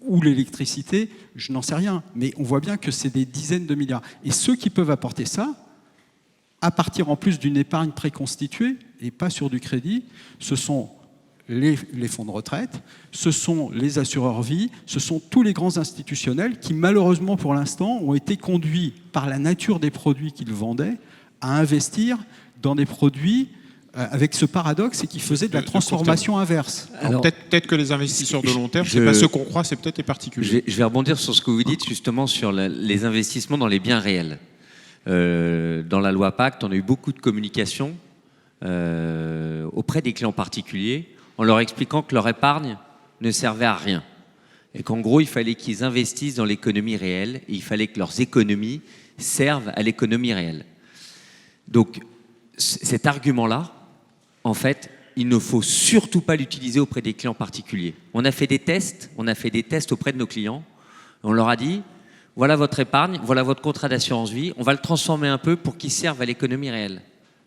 ou l'électricité, je n'en sais rien. Mais on voit bien que c'est des dizaines de milliards. Et ceux qui peuvent apporter ça, à partir en plus d'une épargne préconstituée, et pas sur du crédit, ce sont les fonds de retraite, ce sont les assureurs vie, ce sont tous les grands institutionnels qui, malheureusement pour l'instant, ont été conduits par la nature des produits qu'ils vendaient à investir dans des produits avec ce paradoxe, c'est qu'ils faisaient de la transformation inverse. Alors, peut-être que les investisseurs de long terme, c'est pas ceux qu'on croit, c'est peut-être les particuliers. Je vais rebondir sur ce que vous dites justement sur les investissements dans les biens réels. Dans la loi Pacte, on a eu beaucoup de communication auprès des clients particuliers en leur expliquant que leur épargne ne servait à rien. Et qu'en gros, il fallait qu'ils investissent dans l'économie réelle et il fallait que leurs économies servent à l'économie réelle. Donc, cet argument-là, en fait, il ne faut surtout pas l'utiliser auprès des clients particuliers. On a fait des tests auprès de nos clients. On leur a dit, voilà votre épargne, voilà votre contrat d'assurance vie, on va le transformer un peu pour qu'il serve à l'économie réelle.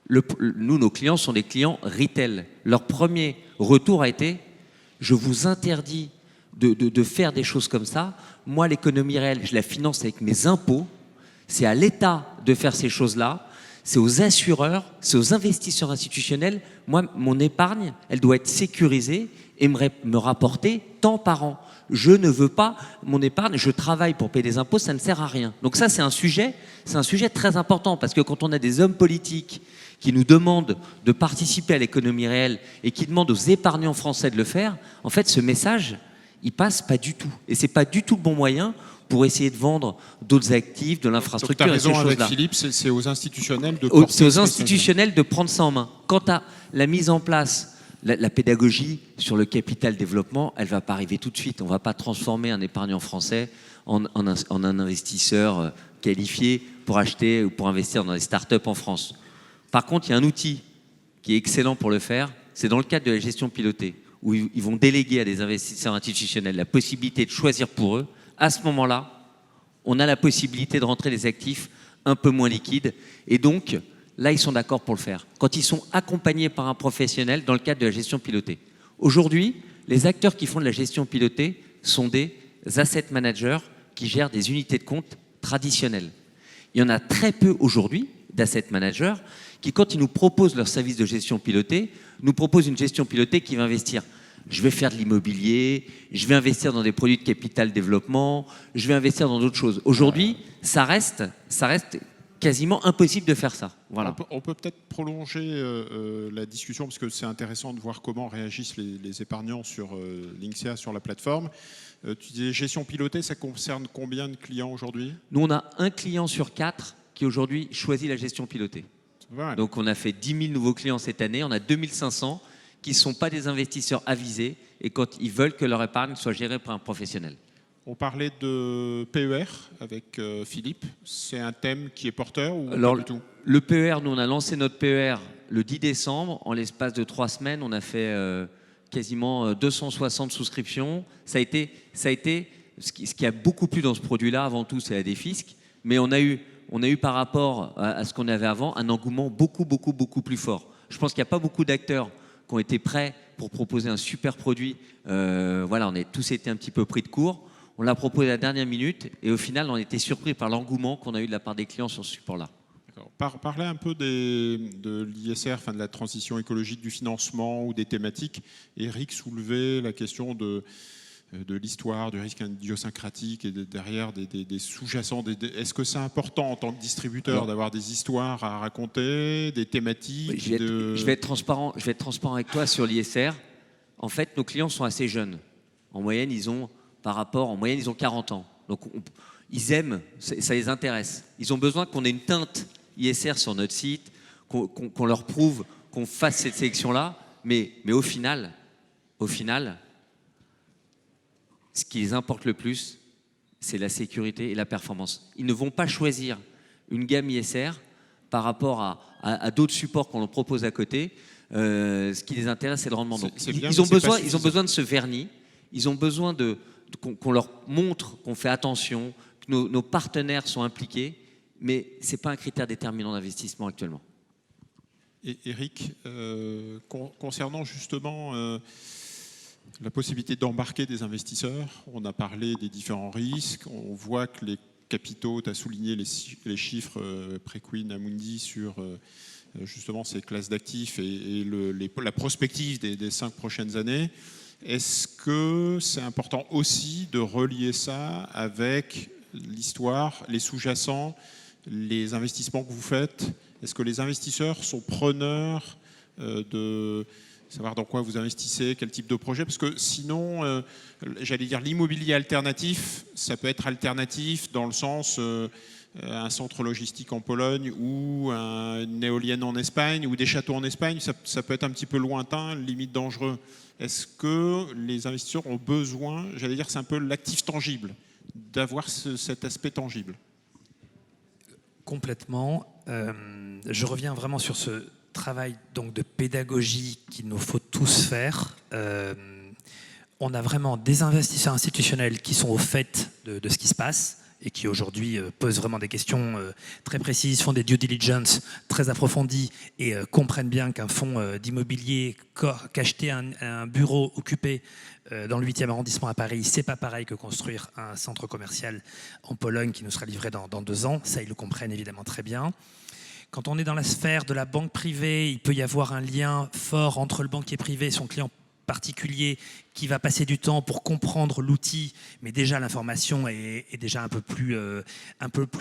Nous, nos clients sont des clients retail. Leur premier retour a été, je vous interdis de faire des choses comme ça. Moi, l'économie réelle, je la finance avec mes impôts. C'est à l'État de faire ces choses-là. C'est aux assureurs, c'est aux investisseurs institutionnels. Moi, mon épargne, elle doit être sécurisée et me rapporter tant par an. Je ne veux pas mon épargne, je travaille pour payer des impôts, ça ne sert à rien. Donc ça, c'est un sujet très important parce que quand on a des hommes politiques qui nous demandent de participer à l'économie réelle et qui demandent aux épargnants français de le faire, en fait, ce message, il passe pas du tout. Et c'est pas du tout le bon moyen pour essayer de vendre d'autres actifs, de l'infrastructure. Tu as raison avec Philippe, c'est aux institutionnels de porter. C'est aux institutionnels de prendre ça en main. Quant à la mise en place, la pédagogie sur le capital développement, elle ne va pas arriver tout de suite. On ne va pas transformer un épargnant français en un investisseur qualifié pour acheter ou pour investir dans des startups en France. Par contre, il y a un outil qui est excellent pour le faire, c'est dans le cadre de la gestion pilotée, où ils vont déléguer à des investisseurs institutionnels la possibilité de choisir pour eux. À ce moment-là, on a la possibilité de rentrer des actifs un peu moins liquides. Et donc, là, ils sont d'accord pour le faire. Quand ils sont accompagnés par un professionnel dans le cadre de la gestion pilotée. Aujourd'hui, les acteurs qui font de la gestion pilotée sont des asset managers qui gèrent des unités de compte traditionnelles. Il y en a très peu aujourd'hui d'asset managers qui, quand ils nous proposent leur service de gestion pilotée, nous proposent une gestion pilotée qui va investir. Je vais faire de l'immobilier, je vais investir dans des produits de capital développement, je vais investir dans d'autres choses. Aujourd'hui, ça reste quasiment impossible de faire ça. Voilà. On peut peut-être prolonger la discussion parce que c'est intéressant de voir comment réagissent les épargnants sur Linksea, sur la plateforme. Tu disais gestion pilotée, ça concerne combien de clients aujourd'hui? Nous, on a un client sur 4 qui aujourd'hui choisit la gestion pilotée. Voilà. Donc on a fait 10 000 nouveaux clients cette année, on a 2500 qui ne sont pas des investisseurs avisés et quand ils veulent que leur épargne soit gérée par un professionnel. On parlait de PER avec Philippe. C'est un thème qui est porteur ou Alors, pas du tout? le PER, nous on a lancé notre PER le 10 décembre. En l'espace de 3 semaines, on a fait quasiment 260 souscriptions. Ça a été ce qui a beaucoup plu dans ce produit-là, avant tout, c'est la défisque. Mais on a eu par rapport à ce qu'on avait avant, un engouement beaucoup plus fort. Je pense qu'il n'y a pas beaucoup d'acteurs qui ont été prêts pour proposer un super produit. Voilà, on a tous été un petit peu pris de court. On l'a proposé à la dernière minute et au final, on a été surpris par l'engouement qu'on a eu de la part des clients sur ce support-là. Parler un peu de l'ISR, enfin de la transition écologique, du financement ou des thématiques. Eric soulevait la question de l'histoire, du risque idiosyncratique et derrière des sous-jacents. Est-ce que c'est important en tant que distributeur d'avoir des histoires à raconter, des thématiques? Oui, je vais être transparent avec toi sur l'ISR. En fait, nos clients sont assez jeunes. En moyenne, ils ont 40 ans. Donc, ils aiment, ça les intéresse. Ils ont besoin qu'on ait une teinte ISR sur notre site, qu'on leur prouve, qu'on fasse cette sélection-là. Mais au final, ce qui les importe le plus, c'est la sécurité et la performance. Ils ne vont pas choisir une gamme ISR par rapport à d'autres supports qu'on leur propose à côté. Ce qui les intéresse, c'est le rendement. Donc, ils ont besoin de ce vernis. Ils ont besoin qu'on leur montre qu'on fait attention, que nos partenaires sont impliqués, mais ce n'est pas un critère déterminant d'investissement actuellement. Et Eric, concernant justement la possibilité d'embarquer des investisseurs, on a parlé des différents risques, on voit que les capitaux, tu as souligné les chiffres Preqin, Amundi sur justement ces classes d'actifs et la prospective des 5 prochaines années. Est-ce que c'est important aussi de relier ça avec l'histoire, les sous-jacents, les investissements que vous faites? Est-ce que les investisseurs sont preneurs de savoir dans quoi vous investissez, quel type de projet? Parce que sinon, j'allais dire l'immobilier alternatif, ça peut être alternatif dans le sens un centre logistique en Pologne ou une éolienne en Espagne ou des châteaux en Espagne, ça peut être un petit peu lointain, limite dangereux. Est-ce que les investisseurs ont besoin, j'allais dire c'est un peu l'actif tangible, d'avoir cet aspect tangible? Complètement. Je reviens vraiment sur ce travail donc de pédagogie qu'il nous faut tous faire. On a vraiment des investisseurs institutionnels qui sont au fait de ce qui se passe et qui aujourd'hui posent vraiment des questions très précises, font des due diligence très approfondies et comprennent bien qu'un fonds d'immobilier qu'acheter un bureau occupé dans le 8e arrondissement à Paris, c'est pas pareil que construire un centre commercial en Pologne qui nous sera livré dans 2 ans. Ça, ils le comprennent évidemment très bien. Quand on est dans la sphère de la banque privée, il peut y avoir un lien fort entre le banquier privé et son client particulier qui va passer du temps pour comprendre l'outil, mais déjà l'information est déjà un peu plus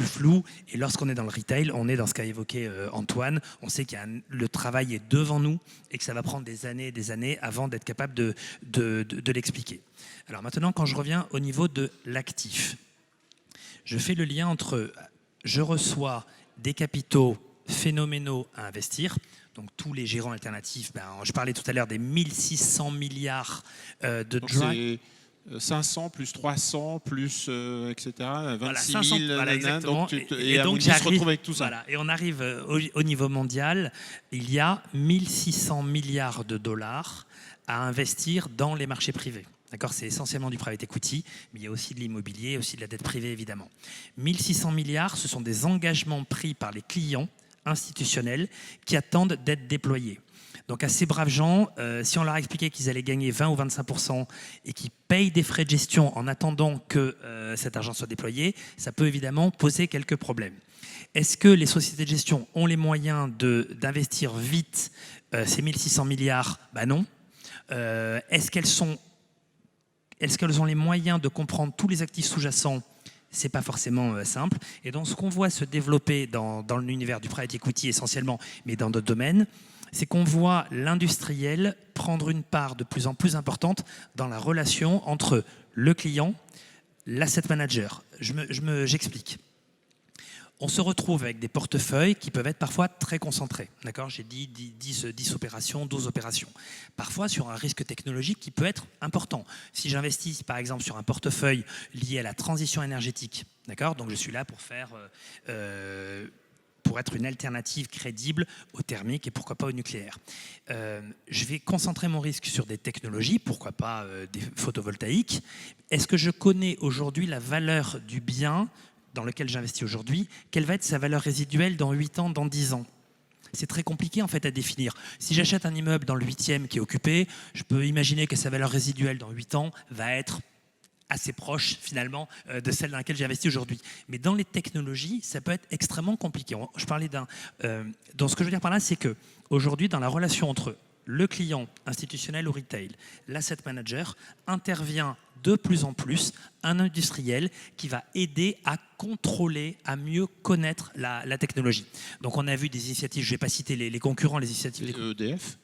floue. Et lorsqu'on est dans le retail, on est dans ce qu'a évoqué Antoine. On sait que le travail est devant nous et que ça va prendre des années et des années avant d'être capable de l'expliquer. Alors maintenant, quand je reviens au niveau de l'actif, je fais le lien entre je reçois des capitaux phénoménaux à investir. Donc tous les gérants alternatifs, je parlais tout à l'heure des 1600 milliards de dry. C'est 500 plus 300 plus etc. 26 000. 500, voilà, exactement. Et donc se retrouve avec tout ça. Voilà, et on arrive au niveau mondial. Il y a 1600 milliards de dollars à investir dans les marchés privés. D'accord, c'est essentiellement du private equity, mais il y a aussi de l'immobilier, aussi de la dette privée évidemment. 1600 milliards, ce sont des engagements pris par les clients institutionnels qui attendent d'être déployés. Donc à ces braves gens, si on leur expliquait qu'ils allaient gagner 20 ou 25% et qu'ils payent des frais de gestion en attendant que cet argent soit déployé, ça peut évidemment poser quelques problèmes. Est-ce que les sociétés de gestion ont les moyens d'investir vite ces 1600 milliards? Non. Est-ce qu'elles ont les moyens de comprendre tous les actifs sous-jacents? C'est pas forcément simple. Et donc, ce qu'on voit se développer dans l'univers du private equity essentiellement, mais dans d'autres domaines, c'est qu'on voit l'industriel prendre une part de plus en plus importante dans la relation entre le client, l'asset manager. J'explique. on se retrouve avec des portefeuilles qui peuvent être parfois très concentrés. D'accord ? J'ai dit 10 opérations, 12 opérations. Parfois sur un risque technologique qui peut être important. Si j'investis par exemple sur un portefeuille lié à la transition énergétique, d'accord ? Donc je suis là pour faire... pour être une alternative crédible au thermique et pourquoi pas au nucléaire. Je vais concentrer mon risque sur des technologies, pourquoi pas des photovoltaïques. Est-ce que je connais aujourd'hui la valeur du bien dans lequel j'investis aujourd'hui? Quelle va être sa valeur résiduelle dans 8 ans, dans 10 ans? C'est très compliqué en fait à définir. Si j'achète un immeuble dans le 8e qui est occupé, je peux imaginer que sa valeur résiduelle dans 8 ans va être assez proche finalement de celle dans laquelle j'ai investi aujourd'hui. Mais dans les technologies, ça peut être extrêmement compliqué. Je parlais donc ce que je veux dire par là, c'est que aujourd'hui, dans la relation entre le client institutionnel ou retail, l'asset manager intervient de plus en plus un industriel qui va aider à contrôler, à mieux connaître la technologie. Donc on a vu des initiatives, je ne vais pas citer les concurrents, les initiatives... EDF.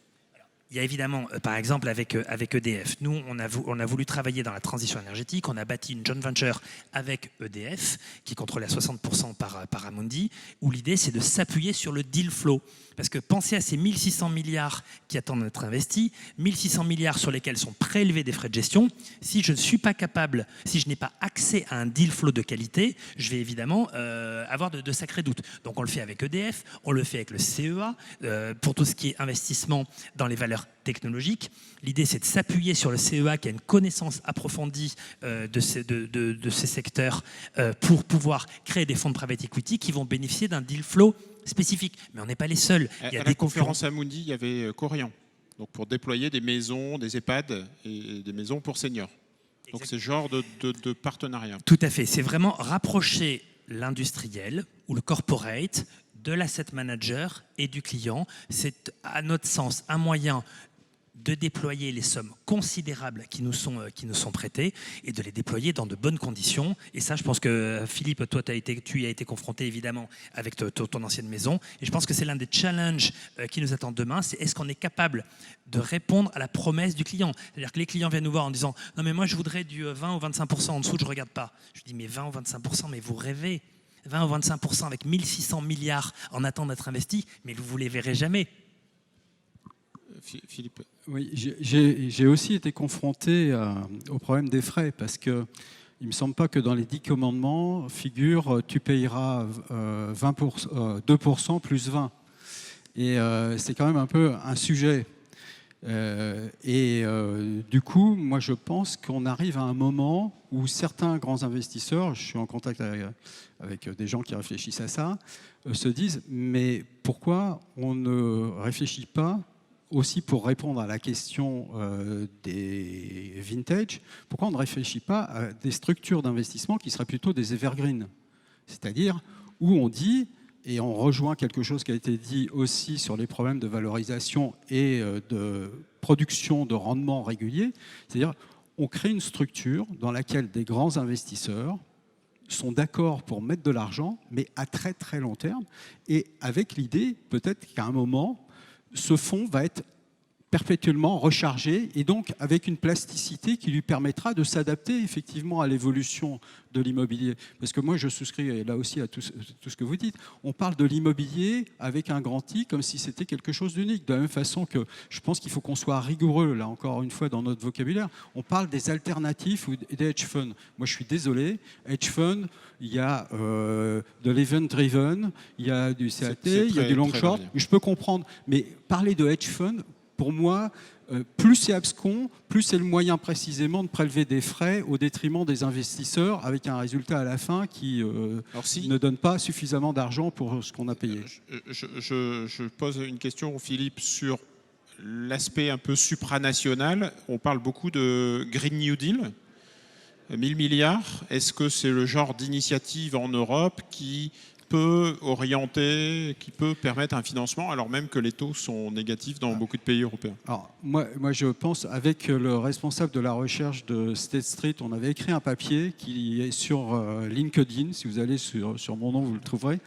Il y a évidemment, par exemple, avec EDF, nous, on a voulu travailler dans la transition énergétique, on a bâti une joint venture avec EDF, qui est contrôlée à 60% par Amundi, où l'idée, c'est de s'appuyer sur le deal flow. Parce que pensez à ces 1600 milliards qui attendent d'être investis, 1600 milliards sur lesquels sont prélevés des frais de gestion. Si je ne suis pas capable, si je n'ai pas accès à un deal flow de qualité, je vais évidemment avoir de sacrés doutes. Donc on le fait avec EDF, on le fait avec le CEA, pour tout ce qui est investissement dans les valeurs technologiques. L'idée, c'est de s'appuyer sur le CEA qui a une connaissance approfondie de ces secteurs pour pouvoir créer des fonds de private equity qui vont bénéficier d'un deal flow spécifique. Mais on n'est pas les seuls. À la conférence Amundi, il y avait Corian, donc pour déployer des maisons, des EHPAD et des maisons pour seniors. Donc c'est ce genre de partenariat. Tout à fait. C'est vraiment rapprocher l'industriel ou le corporate de l'asset manager et du client. C'est à notre sens un moyen de déployer les sommes considérables qui nous sont prêtées et de les déployer dans de bonnes conditions. Et ça, je pense que Philippe, toi, tu y as été confronté évidemment avec ton ancienne maison. Et je pense que c'est l'un des challenges qui nous attendent demain, c'est est-ce qu'on est capable de répondre à la promesse du client. C'est-à-dire que les clients viennent nous voir en disant « Non mais moi je voudrais du 20 ou 25% en dessous, je ne regarde pas ». Je dis « Mais 20 ou 25%, mais vous rêvez ». 20 ou 25% avec 1600 milliards en attente d'être investis, mais vous ne les verrez jamais. Philippe. Oui, j'ai aussi été confronté au problème des frais parce que il ne me semble pas que dans les 10 commandements figure tu payeras 2% plus 20. Et c'est quand même un peu un sujet. Du coup, moi je pense qu'on arrive à un moment où certains grands investisseurs, je suis en contact avec des gens qui réfléchissent à ça, se disent mais pourquoi on ne réfléchit pas aussi pour répondre à la question des vintage, pourquoi on ne réfléchit pas à des structures d'investissement qui seraient plutôt des evergreen, c'est-à-dire où on dit, et on rejoint quelque chose qui a été dit aussi sur les problèmes de valorisation et de production de rendement régulier, c'est-à-dire on crée une structure dans laquelle des grands investisseurs sont d'accord pour mettre de l'argent, mais à très très long terme, et avec l'idée peut-être qu'à un moment, ce fonds va être perpétuellement rechargé et donc avec une plasticité qui lui permettra de s'adapter effectivement à l'évolution de l'immobilier. Parce que moi je souscris là aussi à tout ce que vous dites. On parle de l'immobilier avec un grand I comme si c'était quelque chose d'unique. De la même façon que je pense qu'il faut qu'on soit rigoureux, là encore une fois dans notre vocabulaire. On parle des alternatives ou des hedge funds. Moi je suis désolé, hedge fund, il y a de l'event driven, il y a du CAT, il y a du long short. Je peux comprendre, mais parler de hedge fund, pour moi, plus c'est abscon, plus c'est le moyen précisément de prélever des frais au détriment des investisseurs avec un résultat à la fin qui ne donne pas suffisamment d'argent pour ce qu'on a payé. Je pose une question, Philippe, sur l'aspect un peu supranational. On parle beaucoup de Green New Deal, 1000 milliards. Est-ce que c'est le genre d'initiative en Europe qui peut orienter, qui peut permettre un financement, alors même que les taux sont négatifs dans beaucoup de pays européens? Alors, moi, je pense, avec le responsable de la recherche de State Street, on avait écrit un papier qui est sur LinkedIn. Si vous allez sur mon nom, vous le trouverez.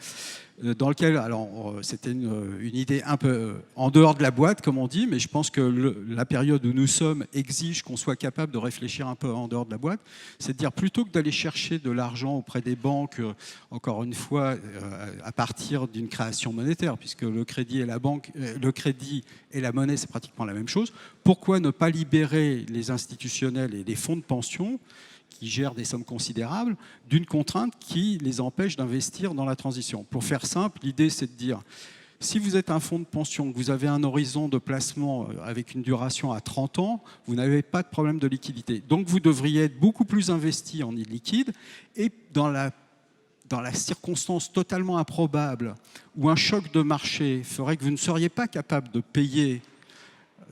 dans lequel, alors c'était une idée un peu en dehors de la boîte, comme on dit, mais je pense que la période où nous sommes exige qu'on soit capable de réfléchir un peu en dehors de la boîte. C'est de dire, plutôt que d'aller chercher de l'argent auprès des banques, encore une fois, à partir d'une création monétaire, puisque le crédit et la banque, le crédit et la monnaie, c'est pratiquement la même chose, pourquoi ne pas libérer les institutionnels et les fonds de pension qui gèrent des sommes considérables, d'une contrainte qui les empêche d'investir dans la transition. Pour faire simple, l'idée c'est de dire, si vous êtes un fonds de pension, que vous avez un horizon de placement avec une duration à 30 ans, vous n'avez pas de problème de liquidité. Donc vous devriez être beaucoup plus investi en illiquide, et dans la circonstance totalement improbable où un choc de marché ferait que vous ne seriez pas capable de payer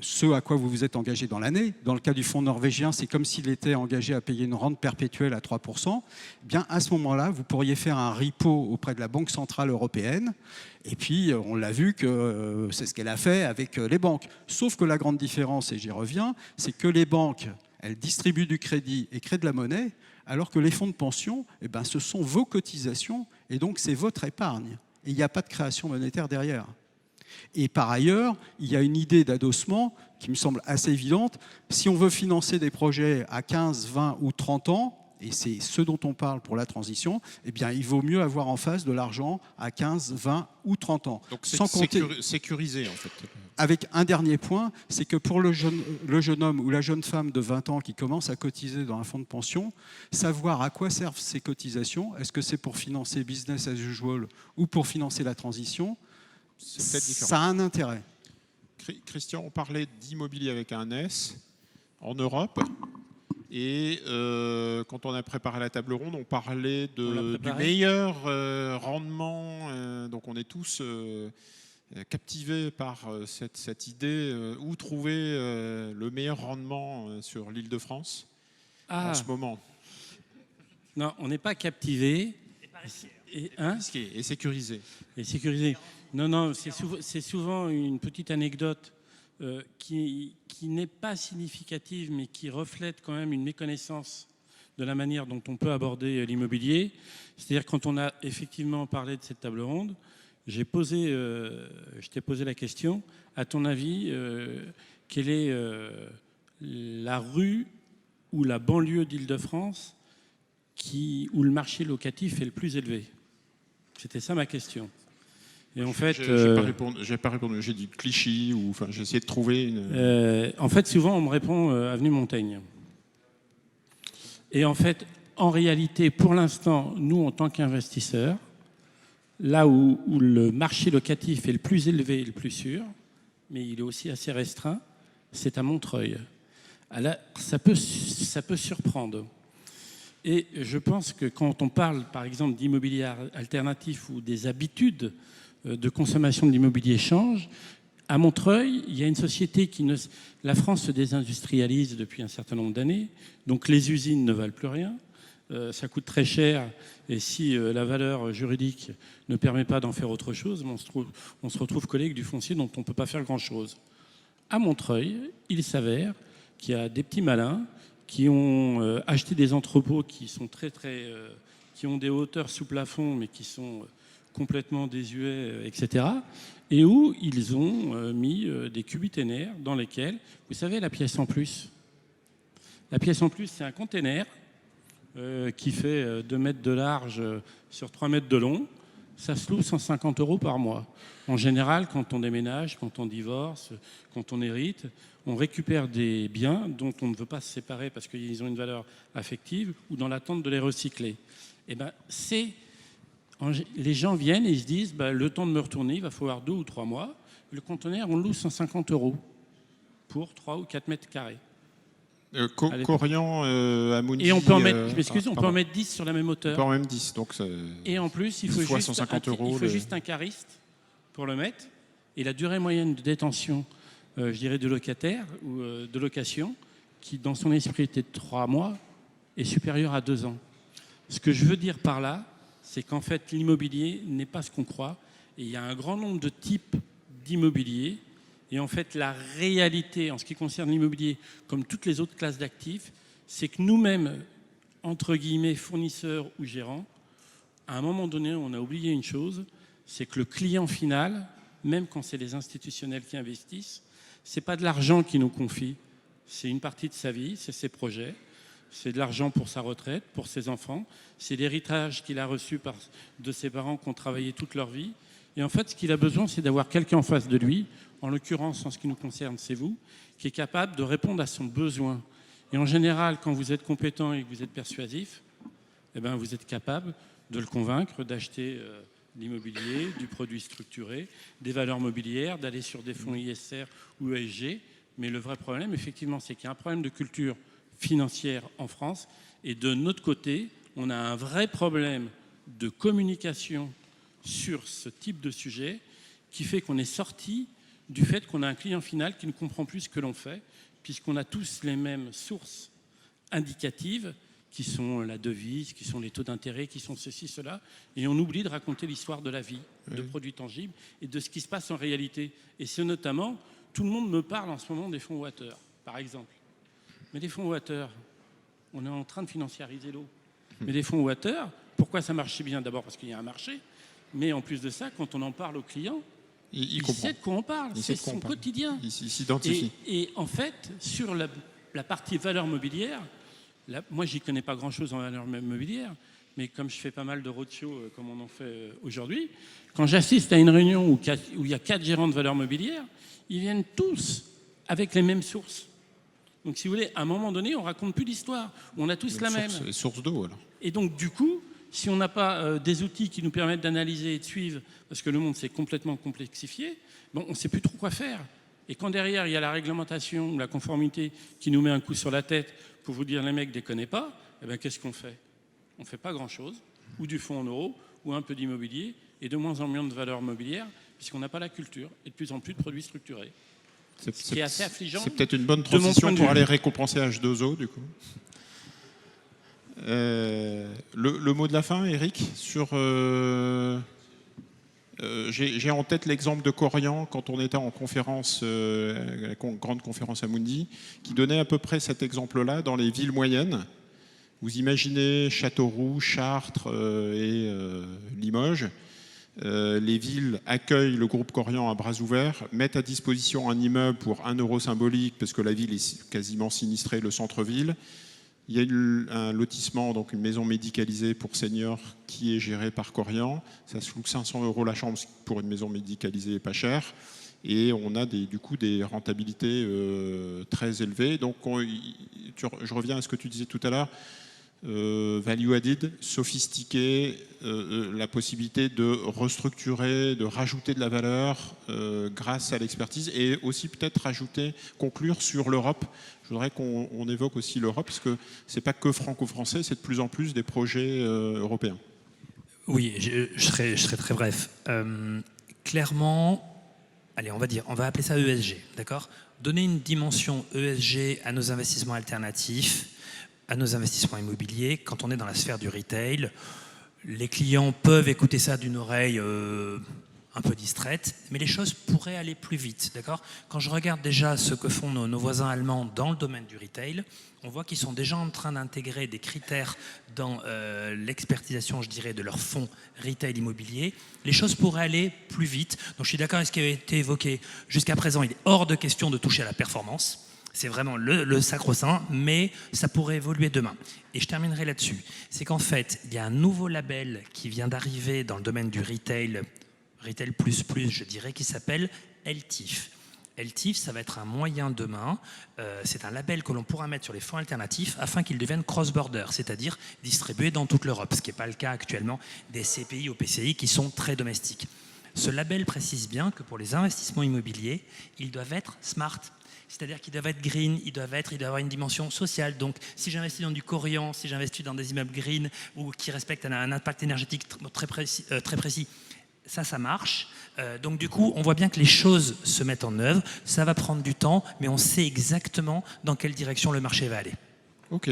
ce à quoi vous vous êtes engagé dans l'année. Dans le cas du fonds norvégien, c'est comme s'il était engagé à payer une rente perpétuelle à 3%. Eh bien, à ce moment-là, vous pourriez faire un repo auprès de la Banque Centrale Européenne. Et puis, on l'a vu que c'est ce qu'elle a fait avec les banques. Sauf que la grande différence, et j'y reviens, c'est que les banques, elles distribuent du crédit et créent de la monnaie, alors que les fonds de pension, eh ben, ce sont vos cotisations, et donc c'est votre épargne. Et il n'y a pas de création monétaire derrière. Et par ailleurs, il y a une idée d'adossement qui me semble assez évidente. Si on veut financer des projets à 15, 20 ou 30 ans, et c'est ce dont on parle pour la transition, eh bien, il vaut mieux avoir en face de l'argent à 15, 20 ou 30 ans. Donc sans compter, sécurisé, en fait. avec un dernier point, c'est que pour le jeune homme ou la jeune femme de 20 ans qui commence à cotiser dans un fonds de pension, savoir à quoi servent ces cotisations, est-ce que c'est pour financer business as usual ou pour financer la transition, ça a un intérêt. Christian, on parlait d'immobilier avec un S en Europe. Et quand on a préparé la table ronde, on parlait du meilleur rendement. Donc on est tous captivés par cette idée. Où trouver le meilleur rendement sur l'Île-de-France en ce moment? Non, on n'est pas captivé. Et sécurisé. Et sécurisé. Non, c'est souvent une petite anecdote qui n'est pas significative, mais qui reflète quand même une méconnaissance de la manière dont on peut aborder l'immobilier. C'est-à-dire, quand on a effectivement parlé de cette table ronde, je t'ai posé la question, à ton avis, quelle est la rue ou la banlieue d'Île-de-France où le marché locatif est le plus élevé? C'était ça ma question. Et en fait, j'ai pas répondu. J'ai dit Clichy ou enfin j'ai essayé de trouver une. En fait, souvent on me répond avenue Montaigne. Et en fait, en réalité, pour l'instant, nous en tant qu'investisseurs, là où le marché locatif est le plus élevé et le plus sûr, mais il est aussi assez restreint, c'est à Montreuil. Alors, ça peut surprendre. Et je pense que quand on parle, par exemple, d'immobilier alternatif ou des habitudes de consommation de l'immobilier changent, à Montreuil, il y a une société La France se désindustrialise depuis un certain nombre d'années, donc les usines ne valent plus rien, ça coûte très cher, et si la valeur juridique ne permet pas d'en faire autre chose, on se retrouve collé avec du foncier dont on ne peut pas faire grand-chose. À Montreuil, il s'avère qu'il y a des petits malins qui ont acheté des entrepôts qui sont qui ont des hauteurs sous plafond, mais qui sont complètement désuets, etc. Et où ils ont mis des cubiténaires dans lesquels, vous savez, la pièce en plus. La pièce en plus, c'est un container qui fait 2 mètres de large sur 3 mètres de long. Ça se loue 150 € par mois. En général, quand on déménage, quand on divorce, quand on hérite, on récupère des biens dont on ne veut pas se séparer parce qu'ils ont une valeur affective ou dans l'attente de les recycler. Et ben, les gens viennent et ils se disent le temps de me retourner, il va falloir 2 ou 3 mois. Le conteneur, on le loue 150 € pour 3 ou 4 mètres carrés. Corian, Amundi. Et on peut en mettre, je m'excuse, on peut en mettre 10 sur la même hauteur. On peut en mettre 10. Donc et en plus, il faut juste un cariste pour le mettre. Et la durée moyenne de détention, je dirais, de locataire ou de location, qui dans son esprit était de 3 mois, est supérieure à 2 ans. Ce que je veux dire par là, c'est qu'en fait, l'immobilier n'est pas ce qu'on croit. Et il y a un grand nombre de types d'immobilier. Et en fait, la réalité, en ce qui concerne l'immobilier, comme toutes les autres classes d'actifs, c'est que nous-mêmes, entre guillemets, fournisseurs ou gérants, à un moment donné, on a oublié une chose, c'est que le client final, même quand c'est les institutionnels qui investissent, c'est pas de l'argent qu'ils nous confient, c'est une partie de sa vie, c'est ses projets, c'est de l'argent pour sa retraite, pour ses enfants, c'est l'héritage qu'il a reçu de ses parents qui ont travaillé toute leur vie. Et en fait, ce qu'il a besoin, c'est d'avoir quelqu'un en face de lui, en l'occurrence, en ce qui nous concerne, c'est vous, qui est capable de répondre à son besoin. Et en général, quand vous êtes compétent et que vous êtes persuasif, eh ben, vous êtes capable de le convaincre d'acheter l'immobilier, du produit structuré, des valeurs mobilières, d'aller sur des fonds ISR ou ESG. Mais le vrai problème, effectivement, c'est qu'il y a un problème de culture financière en France. Et de notre côté, on a un vrai problème de communication sur ce type de sujet qui fait qu'on est sorti du fait qu'on a un client final qui ne comprend plus ce que l'on fait, puisqu'on a tous les mêmes sources indicatives qui sont la devise, qui sont les taux d'intérêt, qui sont ceci, cela, et on oublie de raconter l'histoire de la vie, de produits tangibles et de ce qui se passe en réalité. Et c'est notamment, tout le monde me parle en ce moment des fonds water, par exemple. Mais les fonds water, on est en train de financiariser l'eau. Mais les fonds water, pourquoi ça marche si bien? D'abord parce qu'il y a un marché, mais en plus de ça, quand on en parle au client, il sait de quoi on parle, c'est son quotidien. Il s'identifie. Et en fait, sur la partie valeur mobilière, moi, j'y connais pas grand-chose en valeur mobilière, mais comme je fais pas mal de roadshows, comme on en fait aujourd'hui, quand j'assiste à une réunion où il y a 4 gérants de valeur mobilière, ils viennent tous avec les mêmes sources. Donc, si vous voulez, à un moment donné, on raconte plus l'histoire. On a tous la même. Source d'eau, alors. Et donc, du coup, si on n'a pas des outils qui nous permettent d'analyser et de suivre, parce que le monde s'est complètement complexifié, bon, on ne sait plus trop quoi faire. Et quand derrière, il y a la réglementation ou la conformité qui nous met un coup sur la tête pour vous dire les mecs, déconnez pas, eh bien, qu'est-ce qu'on fait? On ne fait pas grand-chose, ou du fonds en euros, ou un peu d'immobilier, et de moins en moins de valeurs mobilières, puisqu'on n'a pas la culture, et de plus en plus de produits structurés. Ce qui est assez affligeant. C'est peut-être une bonne transition pour aller récompenser H2O, du coup. Le mot de la fin, Eric, sur... j'ai en tête l'exemple de Korian quand on était en conférence, la grande conférence à Mundi, qui donnait à peu près cet exemple-là dans les villes moyennes. Vous imaginez Châteauroux, Chartres et Limoges. Les villes accueillent le groupe Korian à bras ouverts, mettent à disposition un immeuble pour 1 euro symbolique parce que la ville est quasiment sinistrée, le centre-ville. Il y a un lotissement, donc une maison médicalisée pour seniors qui est gérée par Korian. Ça se loue 500 € la chambre pour une maison médicalisée pas chère. Et on a du coup des rentabilités très élevées. Donc je reviens à ce que tu disais tout à l'heure. Value added, sophistiqué, la possibilité de restructurer, de rajouter de la valeur grâce à l'expertise et aussi peut-être conclure sur l'Europe. Je voudrais qu'on évoque aussi l'Europe parce que c'est pas que franco-français, c'est de plus en plus des projets européens. Oui, je serai très bref. Clairement, allez, on va appeler ça ESG, d'accord? Donner une dimension ESG à nos investissements alternatifs, à nos investissements immobiliers, quand on est dans la sphère du retail, les clients peuvent écouter ça d'une oreille un peu distraite, mais les choses pourraient aller plus vite, d'accord? Quand je regarde déjà ce que font nos voisins allemands dans le domaine du retail, on voit qu'ils sont déjà en train d'intégrer des critères dans l'expertisation, je dirais, de leur fonds retail immobilier. Les choses pourraient aller plus vite. Donc je suis d'accord avec ce qui a été évoqué. Jusqu'à présent, il est hors de question de toucher à la performance. C'est vraiment le sacro-saint, mais ça pourrait évoluer demain. Et je terminerai là-dessus. C'est qu'en fait, il y a un nouveau label qui vient d'arriver dans le domaine du retail plus, je dirais, qui s'appelle LTIF. LTIF, ça va être un moyen demain. C'est un label que l'on pourra mettre sur les fonds alternatifs afin qu'ils deviennent cross-border, c'est-à-dire distribués dans toute l'Europe, ce qui n'est pas le cas actuellement des CPI ou PCI qui sont très domestiques. Ce label précise bien que pour les investissements immobiliers, ils doivent être smart. C'est-à-dire qu'ils doivent être green, ils doivent avoir une dimension sociale. Donc, si j'investis dans du Korian, si j'investis dans des immeubles green ou qui respectent un impact énergétique très précis, ça marche. Donc, du coup, on voit bien que les choses se mettent en œuvre. Ça va prendre du temps, mais on sait exactement dans quelle direction le marché va aller. Ok.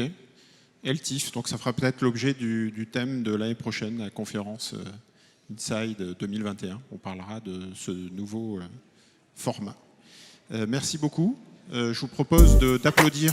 LTIF, donc ça fera peut-être l'objet du thème de l'année prochaine, la conférence Inside 2021. On parlera de ce nouveau format. Merci beaucoup. Je vous propose d'applaudir